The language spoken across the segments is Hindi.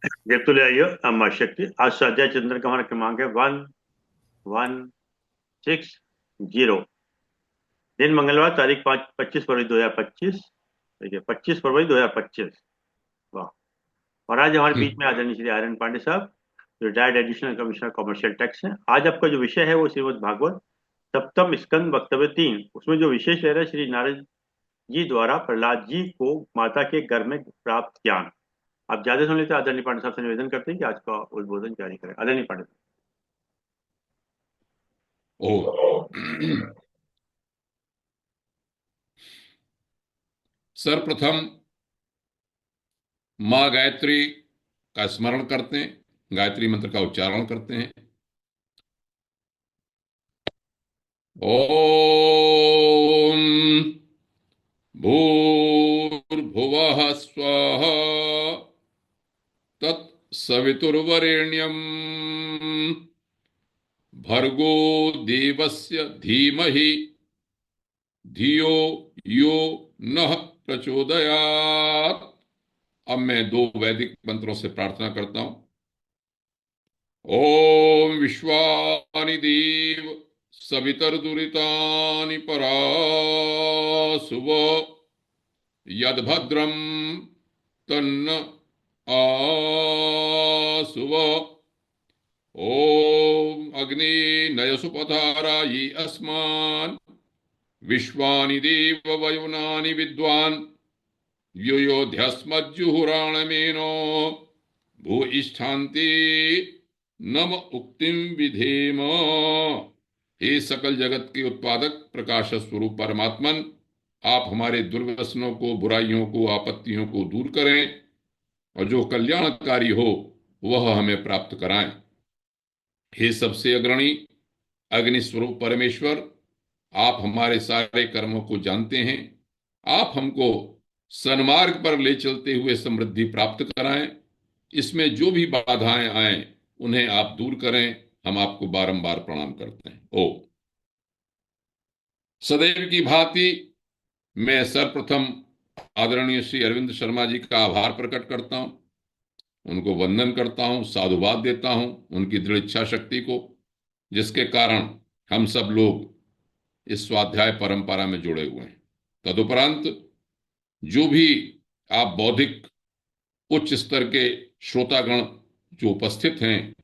जयतुल्याय अम्मा शक्ति। आज स्वाध्याय चंद्र का हमारा क्रमांक है 1160। दिन मंगलवार, तारीख 25 फरवरी 2025। देखिए, 25 फरवरी 2025। वाह। और आज हमारे बीच में आदरणीय श्री आर्यन पांडे साहब, retired additional commissioner commercial tax हैं। आज आपका जो विषय है वो श्रीमद् भागवत सप्तम स्कंद वक्तव्य 3। उसमें जो विशेष ले रहा है श्री नारद जी द्वारा प्रहलाद जी को माता के गर्भ में प्राप्त ज्ञान। आप ज्यादा सुन लेते हैं, आदरणीय पांडे साहब से निवेदन करते हैं कि आज का उद्बोधन जारी करें। आदरणीय पांडे ओ सर्वप्रथम माँ गायत्री का स्मरण करते हैं, गायत्री मंत्र का उच्चारण करते हैं। ओम भूर्भुवः स्वः तत्सवितुर्वरेण्यं भर्गो देवस्य धीमहि धियो यो नः प्रचोदयात्। अब मैं दो वैदिक मंत्रों से प्रार्थना करता हूं। ओम विश्वानि देव सवितर्दुरितानि परासुव यद्भद्रं तन्न आसुव। ओम अग्ने नयसुपधारायि अस्मान् विश्वानि देव वयुनानि विद्वान् युयोध्यस्मज्जुहुराणमेनो भूयिष्ठान्ति नम उक्तिम विधेम। हे सकल जगत के उत्पादक प्रकाश स्वरूप परमात्मन, आप हमारे दुर्व्यसनों को, बुराइयों को, आपत्तियों को दूर करें और जो कल्याणकारी हो वह हमें प्राप्त कराएं। हे सबसे अग्रणी अग्नि स्वरूप परमेश्वर, आप हमारे सारे कर्मों को जानते हैं। आप हमको सन्मार्ग पर ले चलते हुए समृद्धि प्राप्त कराएं। इसमें जो भी बाधाएं आए उन्हें आप दूर करें। हम आपको बारंबार प्रणाम करते हैं। ओ सदैव की भांति मैं सर्वप्रथम आदरणीय श्री अरविंद शर्मा जी का आभार प्रकट करता हूं, उनको वंदन करता हूं, साधुवाद देता हूं उनकी दृढ़ इच्छा शक्ति को, जिसके कारण हम सब लोग इस स्वाध्याय परंपरा में जुड़े हुए हैं। तदुपरांत जो भी आप बौद्धिक उच्च स्तर के श्रोतागण जो उपस्थित हैं,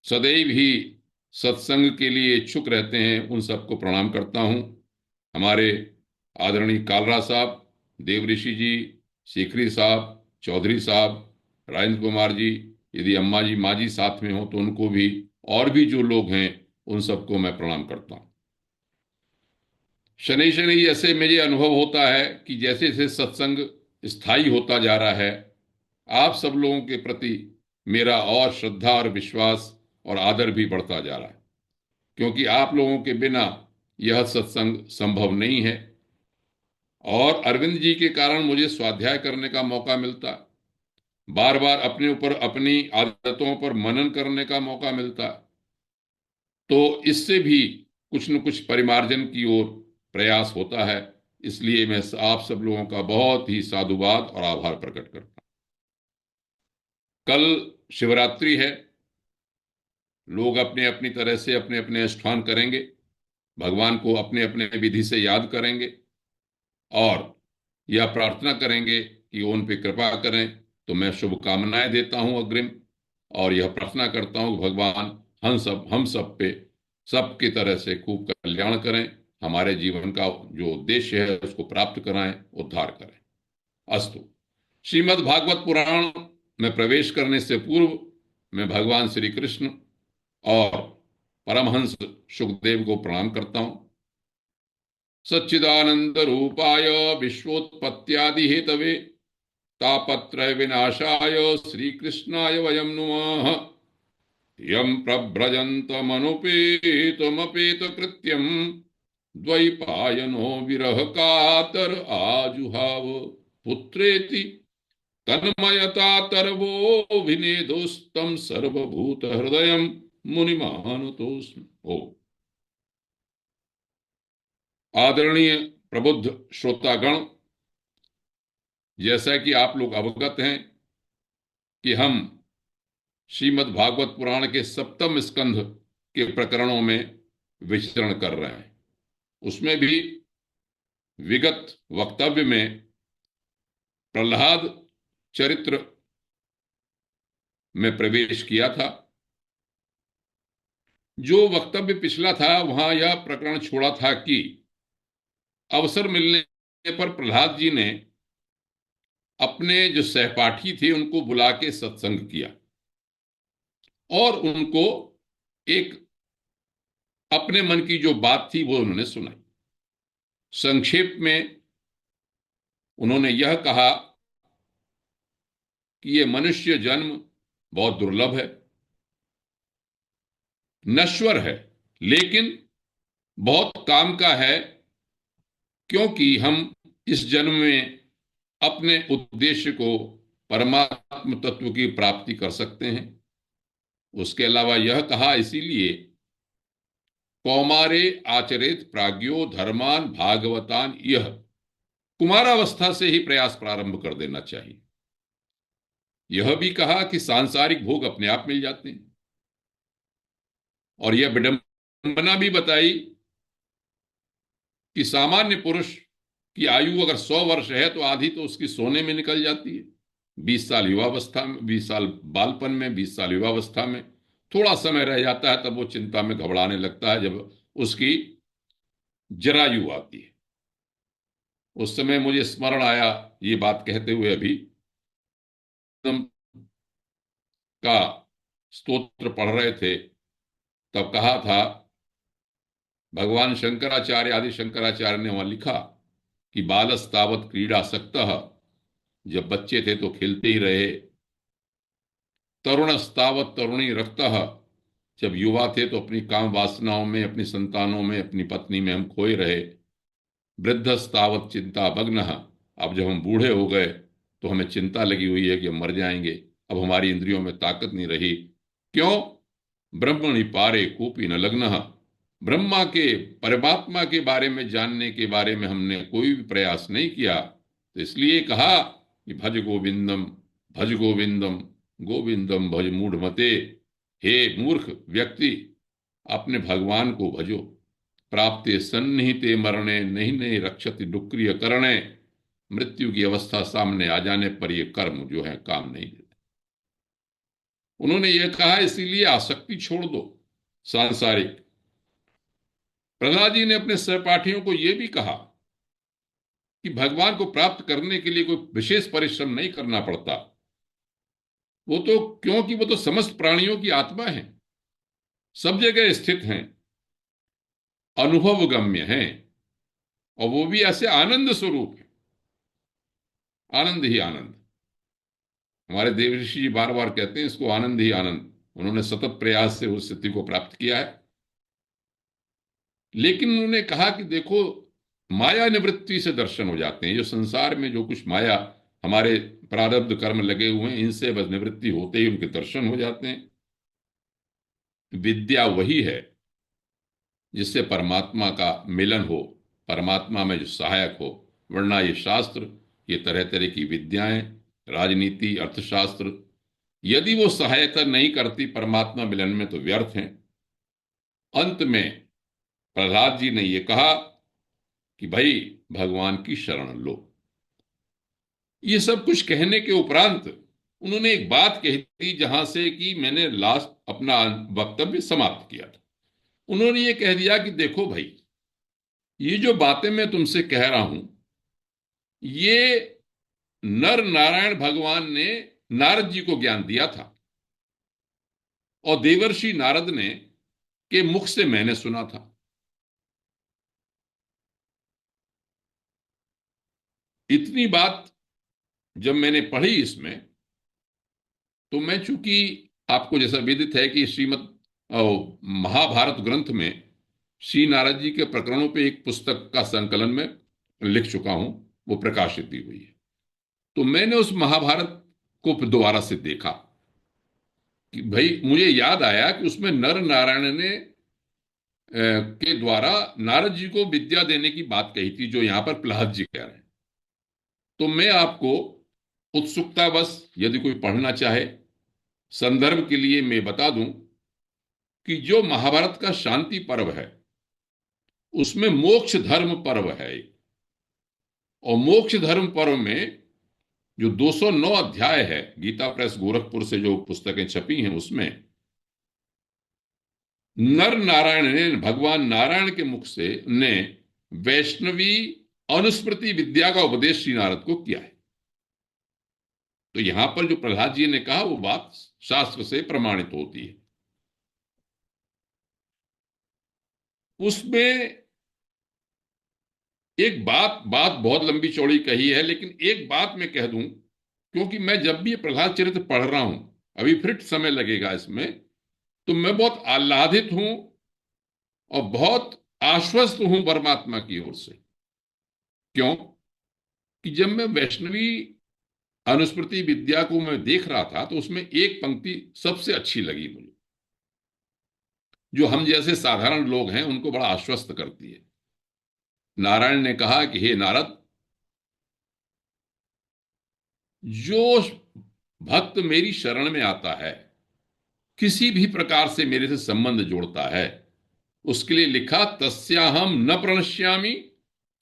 सदैव ही सत्संग के लिए इच्छुक रहते हैं, उन सबको प्रणाम करता हूं। हमारे आदरणीय कालरा साहब, देव ऋषि जी, सीकरी साहब, चौधरी साहब, राजेंद्र कुमार जी, यदि अम्मा जी माँ जी साथ में हो तो उनको भी, और भी जो लोग हैं उन सबको मैं प्रणाम करता हूं। शनि शनि ऐसे मुझे अनुभव होता है कि जैसे जैसे सत्संग स्थायी होता जा रहा है, आप सब लोगों के प्रति मेरा और श्रद्धा और विश्वास और आदर भी बढ़ता जा रहा है, क्योंकि आप लोगों के बिना यह सत्संग संभव नहीं है। और अरविंद जी के कारण मुझे स्वाध्याय करने का मौका मिलता है, बार बार अपने ऊपर अपनी आदतों पर मनन करने का मौका मिलता है। तो इससे भी कुछ न कुछ परिमार्जन की ओर प्रयास होता है। इसलिए मैं आप सब लोगों का बहुत ही साधुवाद और आभार प्रकट करता हूं। कल शिवरात्रि है, लोग अपने अपनी तरह से अपने अपने अनुष्ठान करेंगे, भगवान को अपने अपने विधि से याद करेंगे और यह प्रार्थना करेंगे कि वो उन पे कृपा करें। तो मैं शुभकामनाएं देता हूं अग्रिम, और यह प्रार्थना करता हूं कि भगवान हम सब पे सबकी तरह से खूब कल्याण करें, हमारे जीवन का जो उद्देश्य है उसको प्राप्त कराएं, उद्धार करें। अस्तु। श्रीमद् भागवत पुराण में प्रवेश करने से पूर्व मैं भगवान श्री कृष्ण और परमहंस सुखदेव को प्रणाम करता हूं। सच्चिदानंद रूपाय विश्वोत्पत्त्यादि हेतवे तापत्रय विनाशाय श्री कृष्णाय वयं नुमः। यं प्रव्रजन्तमनुपेतमपेत कृत्यं द्वैपायनो विरह कातर आजुहाव पुत्रेति तन्मयतातर्वोऽभिनेदोस्तं सर्वभूत हृदय मुनिमानतोऽस्मि। ओ आदरणीय प्रबुद्ध श्रोतागण, जैसा कि आप लोग अवगत हैं कि हम श्रीमद् भागवत पुराण के सप्तम स्कंध के प्रकरणों में विचरण कर रहे हैं। उसमें भी विगत वक्तव्य में प्रहलाद चरित्र में प्रवेश किया था। जो वक्तव्य पिछला था वहां यह प्रकरण छोड़ा था कि अवसर मिलने पर प्रहलाद जी ने अपने जो सहपाठी थे उनको बुला के सत्संग किया और उनको एक अपने मन की जो बात थी वो उन्होंने सुनाई। संक्षेप में उन्होंने यह कहा कि ये मनुष्य जन्म बहुत दुर्लभ है, नश्वर है, लेकिन बहुत काम का है, क्योंकि हम इस जन्म में अपने उद्देश्य को परमात्म तत्व की प्राप्ति कर सकते हैं। उसके अलावा यह कहा इसीलिए कौमारे आचरेत प्राज्ञो धर्मान भागवतान, यह कुमारावस्था से ही प्रयास प्रारंभ कर देना चाहिए। यह भी कहा कि सांसारिक भोग अपने आप मिल जाते हैं और यह विडंबना भी बताई कि सामान्य पुरुष की आयु अगर 100 वर्ष है तो आधी तो उसकी सोने में निकल जाती है। 20 साल युवावस्था में, 20 साल बालपन में, 20 साल युवावस्था में, थोड़ा समय रह जाता है तब वो चिंता में घबराने लगता है जब उसकी जरायु आती है। उस समय मुझे स्मरण आया, ये बात कहते हुए अभी का स्तोत्र पढ़ रहे थे तब कहा था, भगवान शंकराचार्य आदि शंकराचार्य ने वहां लिखा कि बालस्तावत क्रीडासक्तः, जब बच्चे थे तो खेलते ही रहे। तरुणस्तावत तरुणी रक्तः, जब युवा थे तो अपनी काम वासनाओं में, अपनी संतानों में, अपनी पत्नी में हम खोए रहे। वृद्धस्तावत चिंता मग्नः, अब जब हम बूढ़े हो गए तो हमें चिंता लगी हुई है कि हम मर जाएंगे, अब हमारी इंद्रियों में ताकत नहीं रही। क्यों? ब्रह्मणि पारे कूपी न लग्नः, ब्रह्मा के, परमात्मा के बारे में जानने के बारे में हमने कोई भी प्रयास नहीं किया। तो इसलिए कहा कि भज गोविंदम, भज गोविंदम, गोविंदम भज मूढ़मते। हे मूर्ख व्यक्ति, अपने भगवान को भजो। प्राप्ते सन्निहिते मरणे नहीं नहीं रक्षति डुक्रिय करणे, मृत्यु की अवस्था सामने आ जाने पर ये कर्म जो है काम नहीं देते। उन्होंने ये कहा इसीलिए आसक्ति छोड़ दो सांसारिक। प्रहलाद जी ने अपने सहपाठियों को यह भी कहा कि भगवान को प्राप्त करने के लिए कोई विशेष परिश्रम नहीं करना पड़ता। वो तो, क्योंकि वो तो समस्त प्राणियों की आत्मा है, सब जगह स्थित हैं, अनुभव गम्य हैं, और वो भी ऐसे आनंद स्वरूप है, आनंद ही आनंद। हमारे देवर्षि जी बार बार कहते हैं इसको, आनंद ही आनंद। उन्होंने सतत प्रयास से उस स्थिति को प्राप्त किया है। लेकिन उन्होंने कहा कि देखो, माया निवृत्ति से दर्शन हो जाते हैं। जो संसार में जो कुछ माया हमारे प्रारब्ध कर्म लगे हुए हैं, इनसे बस निवृत्ति होते ही उनके दर्शन हो जाते हैं। विद्या वही है जिससे परमात्मा का मिलन हो, परमात्मा में जो सहायक हो। वरना ये शास्त्र, ये तरह तरह की विद्याएं, राजनीति, अर्थशास्त्र, यदि वो सहायता नहीं करती परमात्मा मिलन में तो व्यर्थ हैं। अंत में प्रहलाद जी ने यह कहा कि भाई भगवान की शरण लो। ये सब कुछ कहने के उपरांत उन्होंने एक बात कही थी जहां से कि मैंने लास्ट अपना वक्तव्य समाप्त किया था। उन्होंने ये कह दिया कि देखो भाई, ये जो बातें मैं तुमसे कह रहा हूं, ये नर नारायण भगवान ने नारद जी को ज्ञान दिया था और देवर्षि नारद ने के मुख से मैंने सुना था। इतनी बात जब मैंने पढ़ी इसमें, तो मैं, चूंकि आपको जैसा विदित है कि श्रीमद् महाभारत ग्रंथ में श्री नारद जी के प्रकरणों पे एक पुस्तक का संकलन में लिख चुका हूं, वो प्रकाशित भी हुई है। तो मैंने उस महाभारत को दोबारा से देखा कि भाई मुझे याद आया कि उसमें नर नारायण ने के द्वारा नारद जी को विद्या देने की बात कही थी, जो यहां पर प्रहलाद जी कह रहे हैं। तो मैं आपको उत्सुकतावश यदि कोई पढ़ना चाहे, संदर्भ के लिए मैं बता दूं कि जो महाभारत का शांति पर्व है उसमें मोक्ष धर्म पर्व है। और मोक्ष धर्म पर्व में जो 209 अध्याय है, गीता प्रेस गोरखपुर से जो पुस्तकें छपी हैं उसमें नर नारायण ने, भगवान नारायण के मुख से ने वैष्णवी अनुस्मृति विद्या का उपदेश श्री नारद को किया है। तो यहां पर जो प्रहलाद जी ने कहा वो बात शास्त्र से प्रमाणित होती है। उसमें एक बात बात बहुत लंबी चौड़ी कही है, लेकिन एक बात मैं कह दूं, क्योंकि मैं जब भी प्रहलाद चरित्र पढ़ रहा हूं, अभी फिर समय लगेगा इसमें, तो मैं बहुत आह्लादित हूं और बहुत आश्वस्त हूं परमात्मा की ओर से। क्यों? कि जब मैं वैष्णवी अनुस्मृति विद्या को मैं देख रहा था तो उसमें एक पंक्ति सबसे अच्छी लगी मुझे, जो हम जैसे साधारण लोग हैं उनको बड़ा आश्वस्त करती है। नारायण ने कहा कि हे नारद, जो भक्त मेरी शरण में आता है, किसी भी प्रकार से मेरे से संबंध जोड़ता है, उसके लिए लिखा तस्याहम न प्रणश्यामि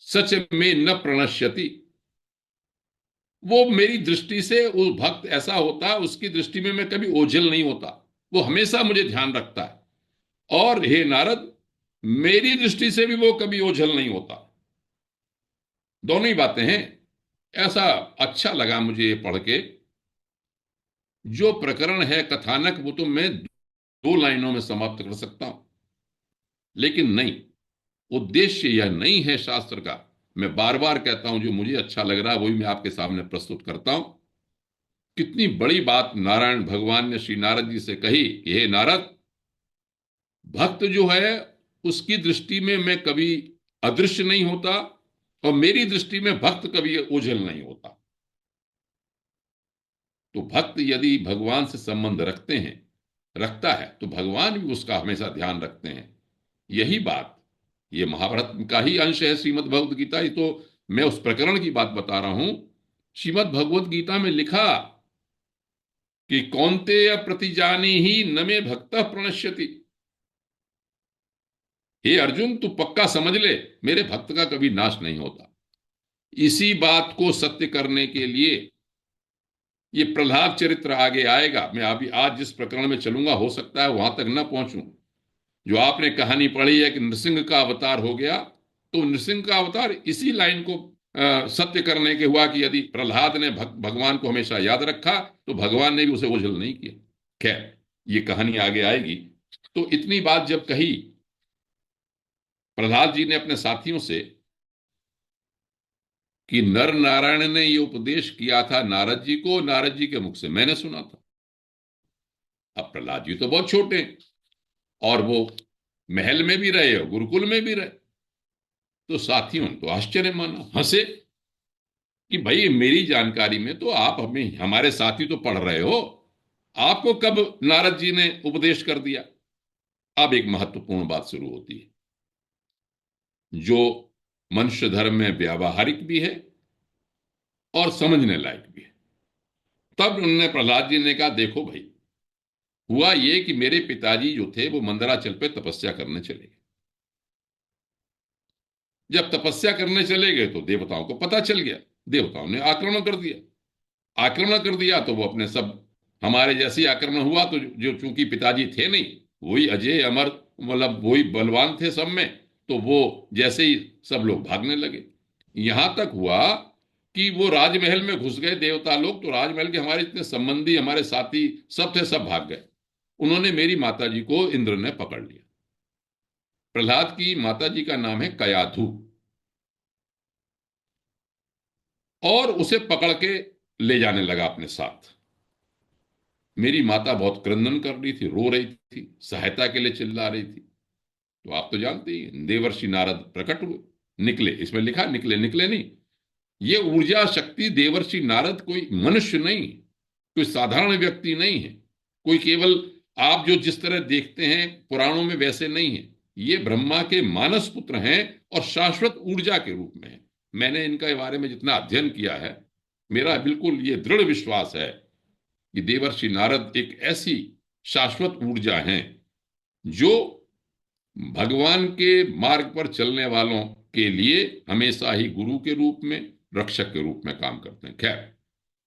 सच में न प्रणश्यति। वो मेरी दृष्टि से उस भक्त ऐसा होता है, उसकी दृष्टि में मैं कभी ओझल नहीं होता, वो हमेशा मुझे ध्यान रखता है। और हे नारद, मेरी दृष्टि से भी वो कभी ओझल नहीं होता। दोनों ही बातें हैं। ऐसा अच्छा लगा मुझे ये पढ़ के। जो प्रकरण है कथानक वो तो मैं 2 लाइनों में समाप्त कर सकता हूं, लेकिन नहीं, उद्देश्य यह नहीं है शास्त्र का। मैं बार बार कहता हूं, जो मुझे अच्छा लग रहा है वही मैं आपके सामने प्रस्तुत करता हूं। कितनी बड़ी बात नारायण भगवान ने श्री नारद जी से कही कि हे नारद, भक्त जो है उसकी दृष्टि में मैं कभी अदृश्य नहीं होता और मेरी दृष्टि में भक्त कभी ओझल नहीं होता। तो भक्त यदि भगवान से संबंध रखता है तो भगवान भी उसका हमेशा ध्यान रखते हैं। यही बात, ये महाभारत का ही अंश है श्रीमद् भगवद गीता। ये तो मैं उस प्रकरण की बात बता रहा हूं। श्रीमद् भगवद गीता में लिखा कि कौन्तेय प्रतिजानी ही न मे भक्त प्रणश्यति। हे अर्जुन, तू पक्का समझ ले, मेरे भक्त का कभी नाश नहीं होता। इसी बात को सत्य करने के लिए ये प्रहलाद चरित्र आगे आएगा। मैं अभी आज जिस प्रकरण में चलूंगा हो सकता है वहां तक न पहुंचूं। जो आपने कहानी पढ़ी है कि नृसिंह का अवतार हो गया, तो नृसिंह का अवतार इसी लाइन को सत्य करने के हुआ कि यदि प्रहलाद ने भगवान को हमेशा याद रखा तो भगवान ने भी उसे ओझल नहीं किया। खैर, ये कहानी आगे आएगी। तो इतनी बात जब कही प्रहलाद जी ने अपने साथियों से कि नर नारायण ने ये उपदेश किया था नारद जी को, नारद जी के मुख से मैंने सुना था। अब प्रहलाद जी तो बहुत छोटे हैं और वो महल में भी रहे और गुरुकुल में भी रहे, तो साथियों ने तो आश्चर्य माना, हंसे कि भाई मेरी जानकारी में तो आप हमें, हमारे साथी तो पढ़ रहे हो, आपको कब नारद जी ने उपदेश कर दिया। अब एक महत्वपूर्ण बात शुरू होती है जो मनुष्य धर्म में व्यावहारिक भी है और समझने लायक भी है। तब उन्होंने, प्रहलाद जी ने कहा, देखो भाई, हुआ ये कि मेरे पिताजी जो थे वो मंदराचल पे तपस्या करने चले गए। जब तपस्या करने चले गए तो देवताओं को पता चल गया, देवताओं ने आक्रमण कर दिया। आक्रमण कर दिया तो वो अपने सब, हमारे जैसे ही आक्रमण हुआ तो जो चूंकि पिताजी थे नहीं, वही अजय अमर, मतलब वही बलवान थे सब में, तो वो जैसे ही सब लोग भागने लगे। यहां तक हुआ कि वो राजमहल में घुस गए देवता लोग, तो राजमहल के हमारे जितने संबंधी, हमारे साथी सब थे, सब भाग गए। उन्होंने मेरी माता जी को इंद्र ने पकड़ लिया। प्रहलाद की माता जी का नाम है कयाधु, और उसे पकड़ के ले जाने लगा अपने साथ। मेरी माता बहुत क्रंदन कर रही थी, रो रही थी, सहायता के लिए चिल्ला रही थी। तो आप तो जानते ही, देवर्षि नारद प्रकट हुए, निकले। इसमें लिखा निकले, निकले नहीं। ये ऊर्जा शक्ति देवर्षि नारद कोई मनुष्य नहीं, कोई साधारण व्यक्ति नहीं है, कोई केवल आप जो जिस तरह देखते हैं पुराणों में वैसे नहीं है। ये ब्रह्मा के मानस पुत्र हैं और शाश्वत ऊर्जा के रूप में है। मैंने इनका बारे में जितना अध्ययन किया है, मेरा बिल्कुल ये दृढ़ विश्वास है कि देवर्षि नारद एक ऐसी शाश्वत ऊर्जा हैं जो भगवान के मार्ग पर चलने वालों के लिए हमेशा ही गुरु के रूप में, रक्षक के रूप में काम करते हैं। खैर,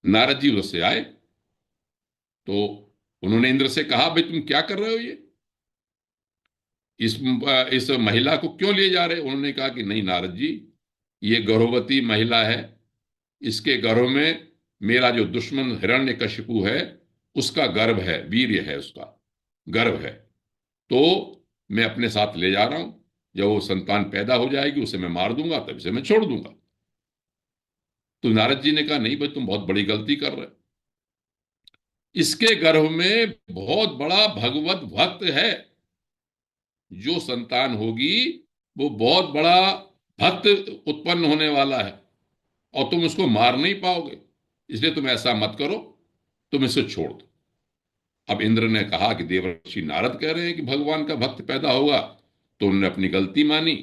नारद जी उधर से आए तो उन्होंने इंद्र से कहा, भाई तुम क्या कर रहे हो, ये इस महिला को क्यों ले जा रहे हो? उन्होंने कहा कि नहीं नारद जी, ये गर्भवती महिला है, इसके गर्भ में मेरा जो दुश्मन हिरण्यकशिपु है उसका गर्भ है, वीर्य है, उसका गर्भ है, तो मैं अपने साथ ले जा रहा हूं। जब वो संतान पैदा हो जाएगी उसे मैं मार दूंगा, तब इसे मैं छोड़ दूंगा। तो नारद जी ने कहा, नहीं भाई, तुम बहुत बड़ी गलती कर रहे हो। इसके गर्भ में बहुत बड़ा भगवत भक्त है, जो संतान होगी वो बहुत बड़ा भक्त उत्पन्न होने वाला है, और तुम उसको मार नहीं पाओगे, इसलिए तुम ऐसा मत करो, तुम इसे छोड़ दो। अब इंद्र ने कहा कि देवर्षि नारद कह रहे हैं कि भगवान का भक्त पैदा होगा, तो उन्होंने अपनी गलती मानी,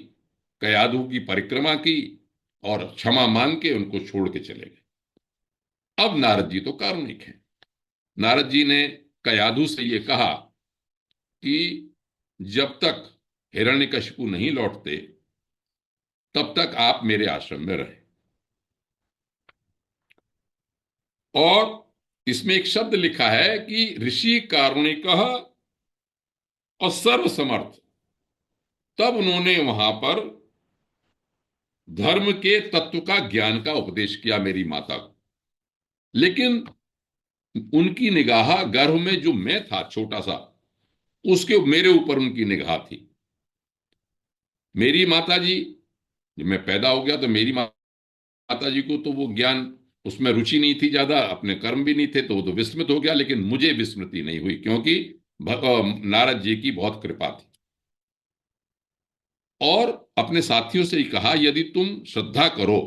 कयाधु की परिक्रमा की और क्षमा मांग के उनको छोड़ के चले गए। अब नारद जी तो कारुणिक हैं। नारद जी ने कयाधु से ये कहा कि जब तक हिरण्यकशिपु नहीं लौटते तब तक आप मेरे आश्रम में रहें। और इसमें एक शब्द लिखा है कि ऋषि कारुणिक और सर्वसमर्थ। तब उन्होंने वहां पर धर्म के तत्व का, ज्ञान का उपदेश किया मेरी माता को। लेकिन उनकी निगाह गर्भ में जो मैं था छोटा सा, उसके मेरे ऊपर उनकी निगाह थी। मेरी माता जी, जब मैं पैदा हो गया तो मेरी माता जी को तो वो ज्ञान, उसमें रुचि नहीं थी ज्यादा, अपने कर्म भी नहीं थे, तो वो तो विस्मृत हो गया। लेकिन मुझे विस्मृति नहीं हुई, क्योंकि नारद जी की बहुत कृपा थी। और अपने साथियों से ही कहा, यदि तुम श्रद्धा करो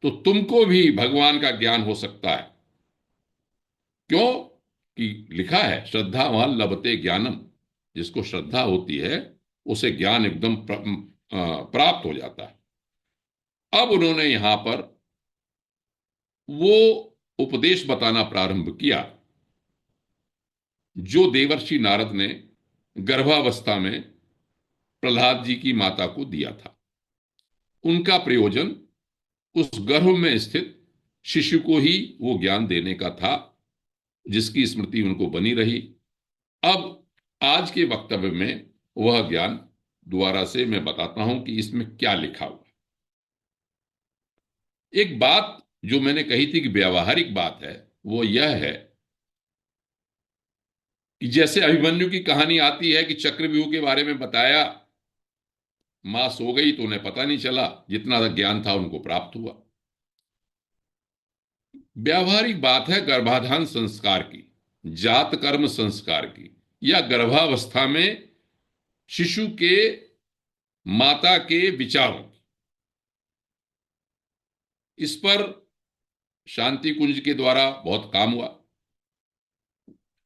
तो तुमको भी भगवान का ज्ञान हो सकता है। क्यों? कि लिखा है, श्रद्धा वहां लभते ज्ञानम। जिसको श्रद्धा होती है उसे ज्ञान एकदम प्राप्त हो जाता है। अब उन्होंने यहां पर वो उपदेश बताना प्रारंभ किया जो देवर्षि नारद ने गर्भावस्था में प्रहलाद जी की माता को दिया था। उनका प्रयोजन उस गर्भ में स्थित शिशु को ही वो ज्ञान देने का था, जिसकी स्मृति उनको बनी रही। अब आज के वक्तव्य में वह ज्ञान दोबारा से मैं बताता हूं कि इसमें क्या लिखा हुआ। एक बात जो मैंने कही थी कि व्यावहारिक बात है, वो यह है कि जैसे अभिमन्यु की कहानी आती है कि चक्रव्यूह के बारे में बताया, मां सो गई तो उन्हें पता नहीं चला, जितना ज्ञान था उनको प्राप्त हुआ। व्यावहारिक बात है गर्भाधान संस्कार की, जात कर्म संस्कार की, या गर्भावस्था में शिशु के माता के विचारों की। इस पर शांति कुंज के द्वारा बहुत काम हुआ।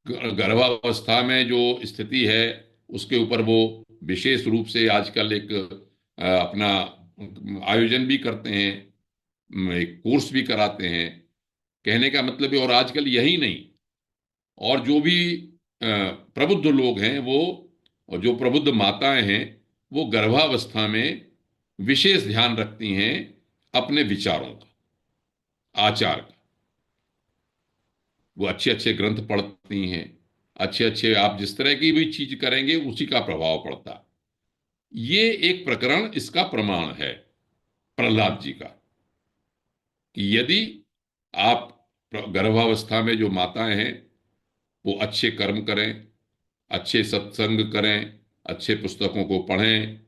गर्भावस्था में जो स्थिति है उसके ऊपर वो विशेष रूप से आजकल एक अपना आयोजन भी करते हैं, एक कोर्स भी कराते हैं। कहने का मतलब है, और आजकल यही नहीं, और जो भी प्रबुद्ध लोग हैं वो, और जो प्रबुद्ध माताएं हैं, वो गर्भावस्था में विशेष ध्यान रखती हैं अपने विचारों का, आचार का। वो अच्छे अच्छे ग्रंथ पढ़ती हैं, अच्छे अच्छे, आप जिस तरह की भी चीज करेंगे उसी का प्रभाव पड़ता है। ये एक प्रकरण इसका प्रमाण है प्रहलाद जी का, कि यदि आप गर्भावस्था में जो माताएं हैं वो अच्छे कर्म करें, अच्छे सत्संग करें, अच्छे पुस्तकों को पढ़ें,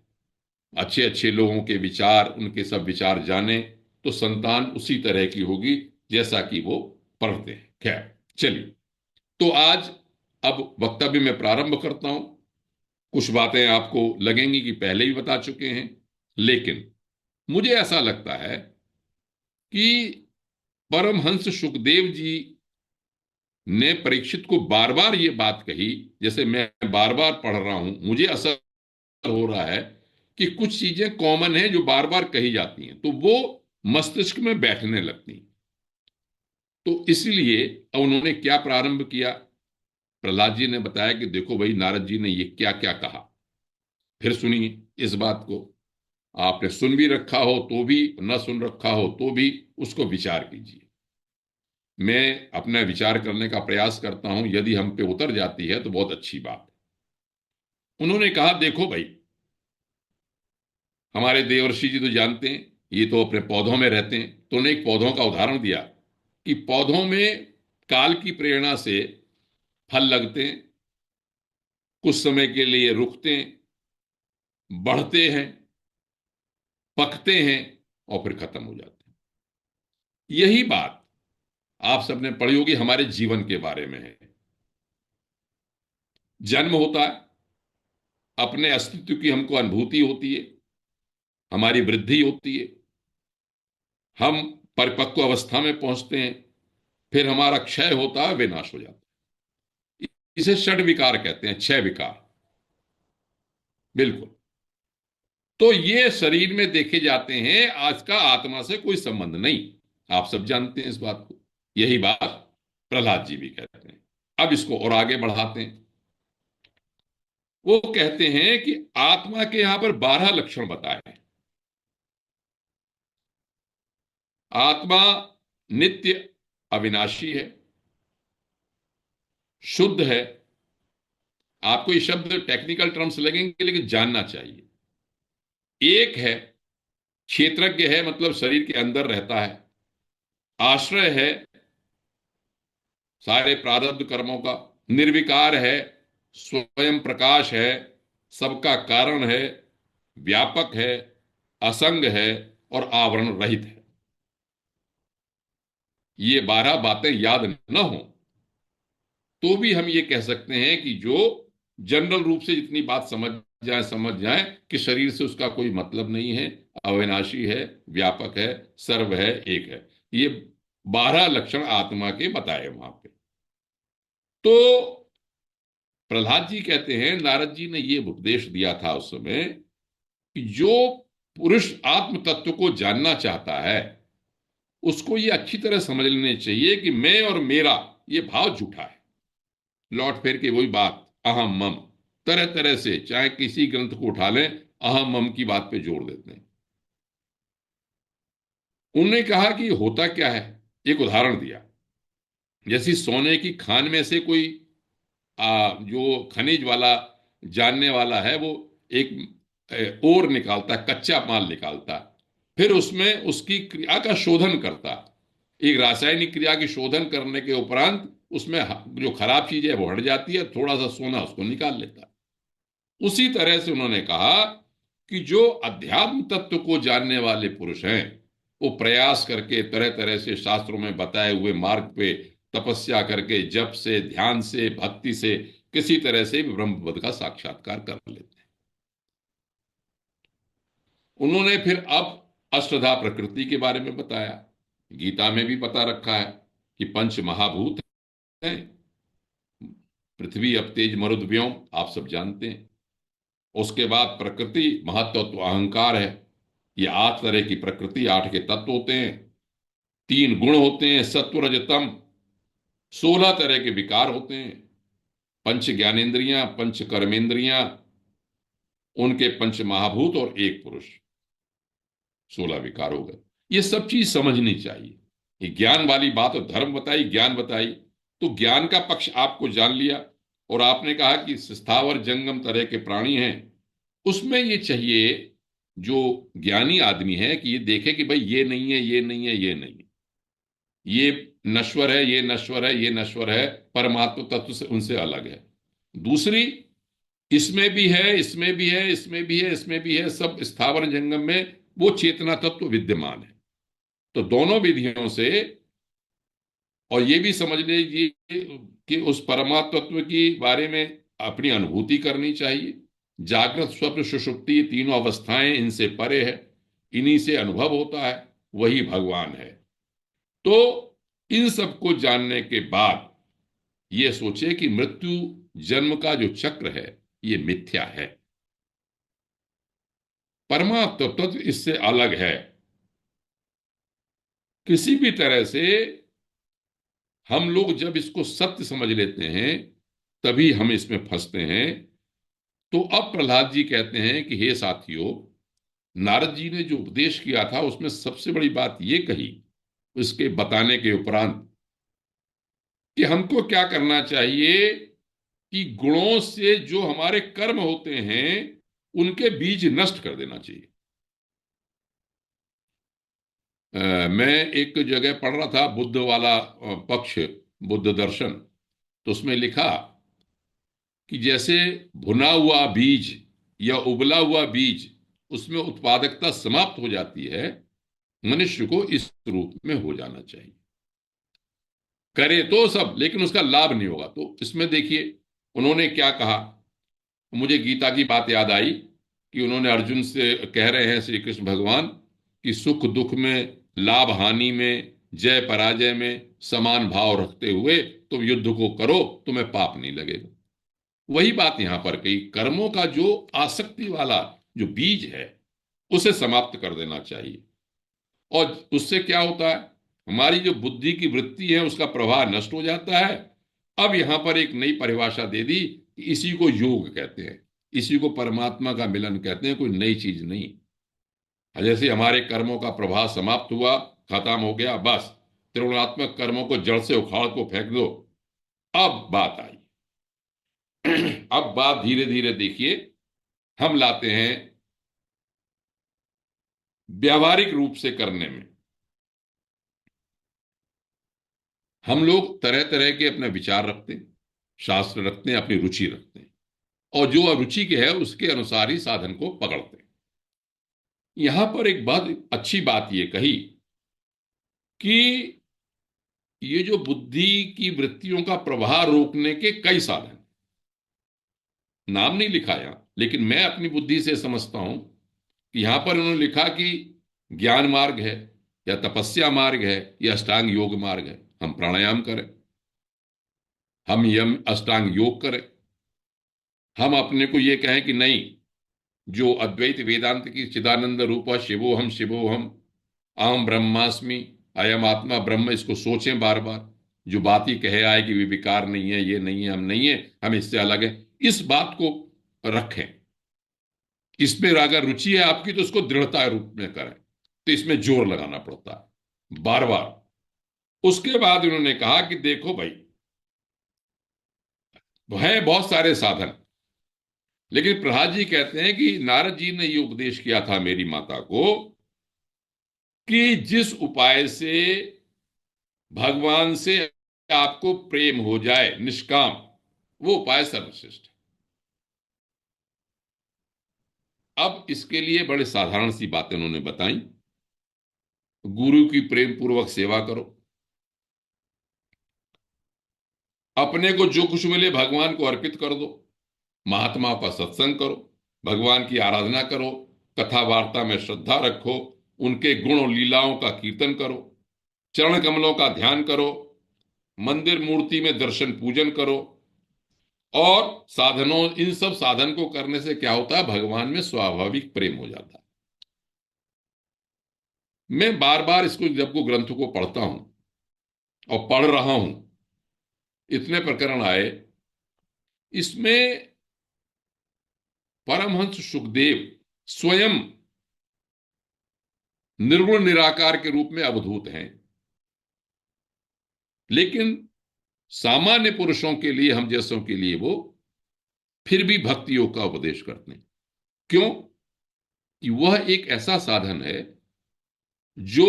अच्छे अच्छे लोगों के विचार, उनके सब विचार जानें, तो संतान उसी तरह की होगी जैसा कि वो पढ़ते हैं। खैर चलिए, तो आज अब वक्तव्य में प्रारंभ करता हूं। कुछ बातें आपको लगेंगी कि पहले ही बता चुके हैं, लेकिन मुझे ऐसा लगता है कि परमहंस सुखदेव जी ने परीक्षित को बार बार ये बात कही, जैसे मैं बार बार पढ़ रहा हूं, मुझे असर हो रहा है कि कुछ चीजें कॉमन हैं जो बार बार कही जाती हैं, तो वो मस्तिष्क में बैठने लगती हैं। तो इसलिए अब उन्होंने क्या प्रारंभ किया, प्रहलाद जी ने बताया कि देखो भाई, नारद जी ने ये क्या क्या कहा। फिर सुनिए इस बात को, आपने सुन भी रखा हो तो भी, न सुन रखा हो तो भी, उसको विचार कीजिए। मैं अपना विचार करने का प्रयास करता हूं, यदि हम पे उतर जाती है तो बहुत अच्छी बात। उन्होंने कहा देखो भाई, हमारे देवर्षि जी तो जानते हैं, ये तो अपने पौधों में रहते हैं, तो उन्होंने एक पौधों का उदाहरण दिया कि पौधों में काल की प्रेरणा से फल लगते हैं, कुछ समय के लिए रुकते हैं, बढ़ते हैं, पकते हैं और फिर खत्म हो जाते हैं। यही बात आप सबने पढ़ी होगी, हमारे जीवन के बारे में है। जन्म होता है, अपने अस्तित्व की हमको अनुभूति होती है, हमारी वृद्धि होती है, हम परिपक्व अवस्था में पहुंचते हैं, फिर हमारा क्षय होता है, विनाश हो जाता है। इसे षड विकार कहते हैं, छह विकार। बिल्कुल। तो ये शरीर में देखे जाते हैं, आज का आत्मा से कोई संबंध नहीं। आप सब जानते हैं इस बात को। यही बात प्रहलाद जी भी कहते हैं। अब इसको और आगे बढ़ाते हैं। वो कहते हैं कि आत्मा के यहां पर 12 लक्षण बताए हैं। आत्मा नित्य अविनाशी है, शुद्ध है। आपको ये शब्द टेक्निकल टर्म्स लगेंगे, लेकिन जानना चाहिए। एक है, क्षेत्रज्ञ है, मतलब शरीर के अंदर रहता है। आश्रय है सारे प्रारब्ध कर्मों का। निर्विकार है, स्वयं प्रकाश है, सबका कारण है, व्यापक है, असंग है और आवरण रहित है। ये 12 बातें याद न हो तो भी हम ये कह सकते हैं कि जो जनरल रूप से जितनी बात समझ जाए कि शरीर से उसका कोई मतलब नहीं है, अविनाशी है, व्यापक है, सर्व है, एक है। ये 12 लक्षण आत्मा के बताए वहां पे। तो प्रहलाद जी कहते हैं नारद जी ने ये उपदेश दिया था उस समय कि जो पुरुष आत्म तत्व को जानना चाहता है, उसको ये अच्छी तरह समझ लेने चाहिए कि मैं और मेरा ये भाव झूठा है। लौट फिर के वही बात, अहम मम। तरह तरह से चाहे किसी ग्रंथ को उठा लें, अहम मम की बात पे जोड़ देते हैं। उन्होंने कहा कि होता क्या है, एक उदाहरण दिया। जैसे सोने की खान में से कोई जो खनिज वाला जानने वाला है, वो एक ओर निकालता है, कच्चा माल निकालता है, फिर उसमें उसकी क्रिया का शोधन करता है। एक रासायनिक क्रिया की शोधन करने के उपरांत उसमें जो खराब चीज है वो हट जाती है, थोड़ा सा सोना उसको निकाल लेता है। उसी तरह से उन्होंने कहा कि जो अध्यात्म तत्व को जानने वाले पुरुष हैं, वो प्रयास करके तरह तरह से शास्त्रों में बताए हुए मार्ग पे तपस्या करके, जप से, ध्यान से, भक्ति से, किसी तरह से भी ब्रह्मपद का साक्षात्कार कर लेते हैं। उन्होंने फिर अब अष्टधा प्रकृति के बारे में बताया। गीता में भी बता रखा है कि पंच महाभूत हैं, पृथ्वी, अप, तेज, मरुद, व्योम, आप सब जानते हैं। उसके बाद प्रकृति, महत्त्व, अहंकार है। ये 8 तरह की प्रकृति, 8 के तत्व होते हैं। 3 गुण होते हैं, सत्व, रज, तम। 16 तरह के विकार होते हैं। पंच ज्ञानेन्द्रियां, पंच कर्मेंद्रियां, उनके पंच महाभूत और एक पुरुष, 16 विकार हो गए। ये सब चीज समझनी चाहिए। ये ज्ञान वाली बात, और धर्म बताई, ज्ञान बताई, तो ज्ञान का पक्ष आपको जान लिया। और आपने कहा कि स्थावर जंगम तरह के प्राणी हैं, उसमें ये चाहिए जो ज्ञानी आदमी है कि ये देखे कि भाई ये नहीं है, ये नहीं है, ये नहीं है, ये नश्वर है, ये नश्वर है, ये नश्वर है, परमात्म तत्व से उनसे अलग है। दूसरी, इसमें भी है, इसमें भी है, इसमें भी है, इसमें भी है, सब स्थावर जंगम में वो चेतना तत्व विद्यमान है। तो दोनों विधियों से, और ये भी समझ लीजिए कि उस परमात्म तत्व की बारे में अपनी अनुभूति करनी चाहिए। जागृत, स्वप्न, सुषुप्ति, ये तीनों अवस्थाएं इनसे परे है, इन्हीं से अनुभव होता है, वही भगवान है। तो इन सबको जानने के बाद ये सोचे कि मृत्यु जन्म का जो चक्र है, ये मिथ्या है। परमात्म तत्व इससे अलग है। किसी भी तरह से हम लोग जब इसको सत्य समझ लेते हैं तभी हम इसमें फंसते हैं। तो अब प्रहलाद जी कहते हैं कि हे साथियों, नारद जी ने जो उपदेश किया था उसमें सबसे बड़ी बात यह कही, उसके बताने के उपरांत, कि हमको क्या करना चाहिए कि गुणों से जो हमारे कर्म होते हैं उनके बीज नष्ट कर देना चाहिए। मैं एक जगह पढ़ रहा था बुद्ध वाला पक्ष, बुद्ध दर्शन, तो उसमें लिखा कि जैसे भुना हुआ बीज या उबला हुआ बीज, उसमें उत्पादकता समाप्त हो जाती है, मनुष्य को इस रूप में हो जाना चाहिए। करे तो सब, लेकिन उसका लाभ नहीं होगा। तो इसमें देखिए उन्होंने क्या कहा। मुझे गीता की बात याद आई कि उन्होंने अर्जुन से कह रहे हैं, श्री कृष्ण भगवान, कि सुख दुख में, लाभ हानि में, जय पराजय में समान भाव रखते हुए तुम युद्ध को करो, तुम्हें पाप नहीं लगेगा। वही बात यहां पर कही, कर्मों का जो आसक्ति वाला जो बीज है उसे समाप्त कर देना चाहिए। और उससे क्या होता है, हमारी जो बुद्धि की वृत्ति है उसका प्रवाह नष्ट हो जाता है। अब यहां पर एक नई परिभाषा दे दी कि इसी को योग कहते हैं, इसी को परमात्मा का मिलन कहते हैं, कोई नई चीज नहीं। जैसे हमारे कर्मों का प्रभाव समाप्त हुआ, खत्म हो गया, बस त्रिगुणात्मक कर्मों को जड़ से उखाड़ को फेंक दो। अब बात आई, अब बात धीरे धीरे देखिए हम लाते हैं व्यावहारिक रूप से करने में। हम लोग तरह तरह के अपने विचार रखते हैं, शास्त्र रखते हैं, अपनी रुचि रखते हैं, और जो अरुचि के है उसके अनुसार ही साधन को पकड़ते हैं। यहां पर एक बहुत अच्छी बात यह कही कि ये जो बुद्धि की वृत्तियों का प्रवाह रोकने के कई साधन, नाम नहीं लिखा यहां, लेकिन मैं अपनी बुद्धि से समझता हूं कि यहां पर उन्होंने लिखा कि ज्ञान मार्ग है, या तपस्या मार्ग है, या अष्टांग योग मार्ग है। हम प्राणायाम करें, हम यम अष्टांग योग करें, हम अपने को ये कहें कि नहीं, जो अद्वैत वेदांत की चिदानंद रूपा शिवोहम शिवोहम अहम ब्रह्मास्मि, अयम आत्मा ब्रह्म, इसको सोचें बार बार। जो बात ही कहे आए कि वे विकार नहीं है, ये नहीं है, हम नहीं है, हम इससे अलग है, इस बात को रखें। इसमें अगर रुचि है आपकी तो उसको दृढ़ता रूप में करें। तो इसमें जोर लगाना पड़ता है बार बार। उसके बाद उन्होंने कहा कि देखो भाई, है बहुत सारे साधन, लेकिन प्रहलाद जी कहते हैं कि नारद जी ने ये उपदेश किया था मेरी माता को कि जिस उपाय से भगवान से आपको प्रेम हो जाए निष्काम, वो उपाय सर्वश्रेष्ठ है। अब इसके लिए बड़े साधारण सी बातें उन्होंने बताई। गुरु की प्रेम पूर्वक सेवा करो, अपने को जो कुछ मिले भगवान को अर्पित कर दो, महात्माओं का सत्संग करो, भगवान की आराधना करो, कथा वार्ता में श्रद्धा रखो, उनके गुण और लीलाओं का कीर्तन करो, चरण कमलों का ध्यान करो, मंदिर मूर्ति में दर्शन पूजन करो। और साधनों, इन सब साधन को करने से क्या होता है, भगवान में स्वाभाविक प्रेम हो जाता है। मैं बार बार इसको, जब को ग्रंथ को पढ़ता हूं और पढ़ रहा हूं, इतने प्रकरण आए, इसमें परमहंस सुखदेव स्वयं निर्गुण निराकार के रूप में अवधूत हैं, लेकिन सामान्य पुरुषों के लिए, हम जैसों के लिए, वो फिर भी भक्ति योग का उपदेश करते हैं। क्यों? कि वह एक ऐसा साधन है जो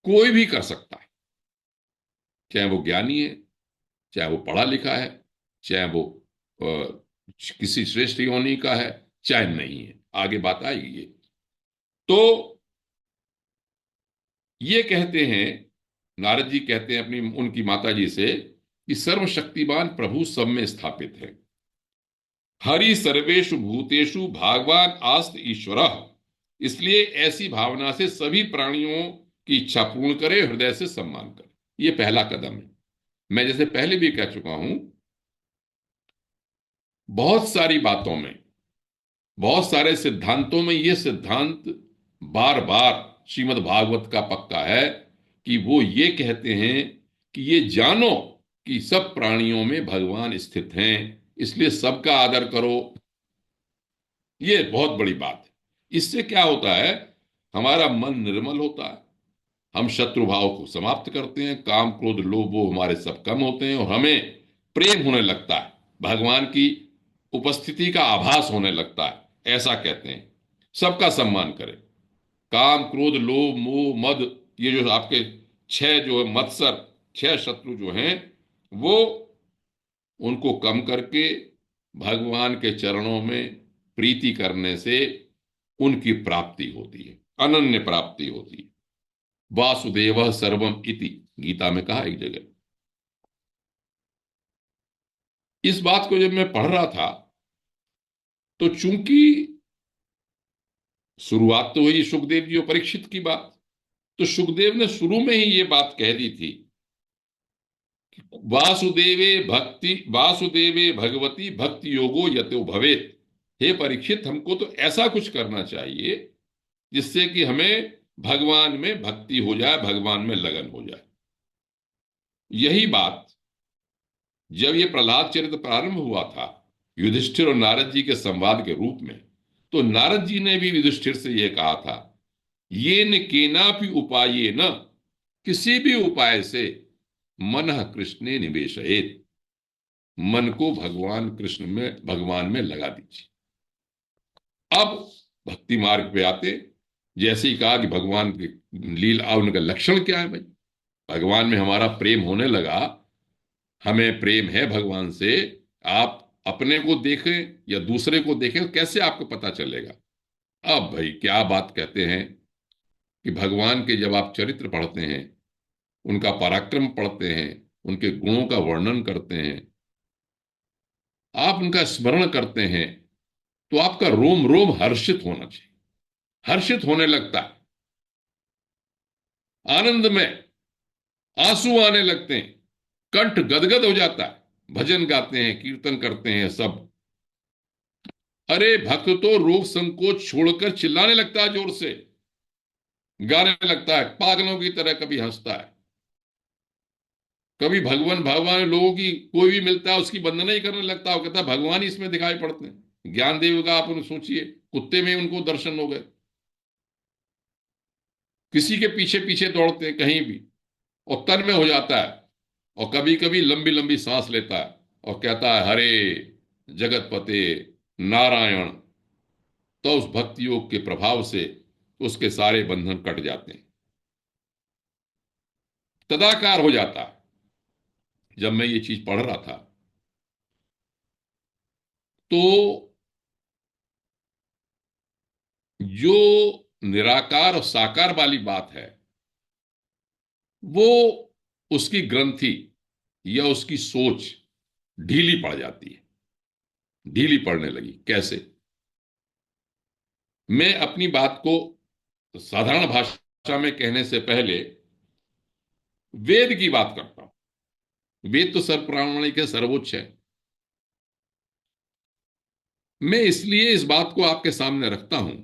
कोई भी कर सकता है, चाहे वो ज्ञानी है, चाहे वो पढ़ा लिखा है, चाहे वो किसी श्रेष्ठ योनि का है, चाहे नहीं है, आगे बात आएगी ये। तो ये कहते हैं, नारद जी कहते हैं अपनी उनकी माता जी से कि सर्वशक्तिमान प्रभु सब में स्थापित है, हरि सर्वेषु भूतेषु भगवान आस्त ईश्वर। इसलिए ऐसी भावना से सभी प्राणियों की इच्छा पूर्ण करे, हृदय से सम्मान करे। ये पहला कदम है। मैं जैसे पहले भी कह चुका हूं, बहुत सारी बातों में, बहुत सारे सिद्धांतों में यह सिद्धांत बार बार श्रीमद् भागवत का पक्का है कि वो ये कहते हैं कि ये जानो कि सब प्राणियों में भगवान स्थित हैं, इसलिए सबका आदर करो। ये बहुत बड़ी बात है। इससे क्या होता है, हमारा मन निर्मल होता है, हम शत्रु भाव को समाप्त करते हैं, काम क्रोध लोभ वो हमारे सब कम होते हैं, और हमें प्रेम होने लगता है, भगवान की उपस्थिति का आभास होने लगता है। ऐसा कहते हैं, सबका सम्मान करें। काम क्रोध लोभ मोह मद, ये जो आपके छह जो है मत्सर, छह शत्रु जो हैं, वो उनको कम करके भगवान के चरणों में प्रीति करने से उनकी प्राप्ति होती है, अनन्य प्राप्ति होती है। वासुदेव सर्वम इति गीता में कहा एक जगह। इस बात को जब मैं पढ़ रहा था, तो चूंकि शुरुआत तो हुई सुखदेव जी और परीक्षित की बात, तो सुखदेव ने शुरू में ही ये बात कह दी थी कि वासुदेवे भगवती भक्ति योगो यतो भवेत। हे परीक्षित, हमको तो ऐसा कुछ करना चाहिए जिससे कि हमें भगवान में भक्ति हो जाए, भगवान में लगन हो जाए। यही बात जब ये प्रहलाद चरित्र प्रारंभ हुआ था युधिष्ठिर और नारद जी के संवाद के रूप में, तो नारद जी ने भी युधिष्ठिर से यह कहा था, ये न केनापि उपाये न, किसी भी उपाय से मन कृष्णे निवेशयेत, मन को भगवान कृष्ण में, भगवान में लगा दीजिए। अब भक्ति मार्ग पे आते, जैसे ही कहा कि भगवान की लीला, उनका लक्षण क्या है भाई, भगवान में हमारा प्रेम होने लगा, हमें प्रेम है भगवान से, आप अपने को देखें या दूसरे को देखें तो कैसे आपको पता चलेगा। अब भाई क्या बात कहते हैं कि भगवान के जब आप चरित्र पढ़ते हैं, उनका पराक्रम पढ़ते हैं, उनके गुणों का वर्णन करते हैं, आप उनका स्मरण करते हैं, तो आपका रोम रोम हर्षित होना चाहिए, हर्षित होने लगता है, आनंद में आंसू आने लगते हैं, कंठ गदगद हो जाता है, भजन गाते हैं, कीर्तन करते हैं सब। अरे भक्त तो रोग संकोच छोड़कर चिल्लाने लगता है, जोर से गाने लगता है, पागलों की तरह कभी हंसता है, कभी भगवान भगवान लोगों की कोई भी मिलता है उसकी वंदना ही करने लगता है, वो कहता है भगवान ही इसमें दिखाई पड़ते हैं। ज्ञानदेव का आप सोचिए, कुत्ते में उनको दर्शन हो गए, किसी के पीछे पीछे दौड़ते हैं कहीं भी, और तन में हो जाता है, और कभी कभी लंबी लंबी सांस लेता है और कहता है हरे जगतपते नारायण। तो उस भक्ति योग के प्रभाव से उसके सारे बंधन कट जाते हैं, तदाकार हो जाता है। जब मैं ये चीज पढ़ रहा था, तो जो निराकार और साकार वाली बात है, वो उसकी ग्रंथि या उसकी सोच ढीली पड़ जाती है, ढीली पड़ने लगी। कैसे? मैं अपनी बात को साधारण भाषा में कहने से पहले वेद की बात करता हूं। वेद तो सर्व प्रामाणिक है, सर्वोच्च है। मैं इसलिए इस बात को आपके सामने रखता हूं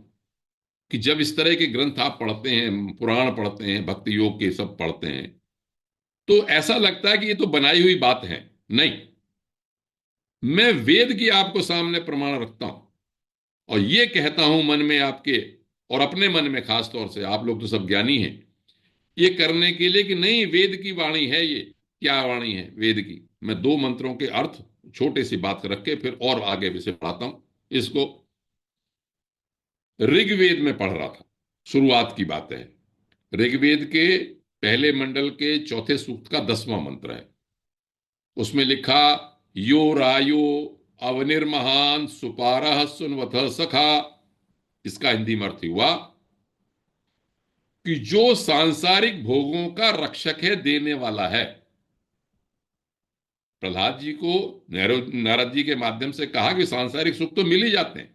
कि जब इस तरह के ग्रंथ आप पढ़ते हैं, पुराण पढ़ते हैं, भक्ति योग के सब पढ़ते हैं, तो ऐसा लगता है कि ये तो बनाई हुई बात है। नहीं, मैं वेद की आपको सामने प्रमाण रखता हूं, और ये कहता हूं मन में आपके, और अपने मन में खास तौर से, आप लोग तो सब ज्ञानी हैं, ये करने के लिए कि नहीं वेद की वाणी है ये। क्या वाणी है वेद की? मैं दो मंत्रों के अर्थ छोटे सी बात रख के फिर और आगे विषय पढ़ाता हूं इसको। ऋग्वेद में पढ़ रहा था, शुरुआत की बात है। ऋग्वेद के पहले मंडल के चौथे सूक्त का 10वां मंत्र है। उसमें लिखा, यो रायो अवनिर्महान सुपारह सुनवथ सखा। इसका हिंदी में अर्थ हुआ कि जो सांसारिक भोगों का रक्षक है, देने वाला है। प्रहलाद जी को नारद जी के माध्यम से कहा कि सांसारिक सुख तो मिल ही जाते हैं,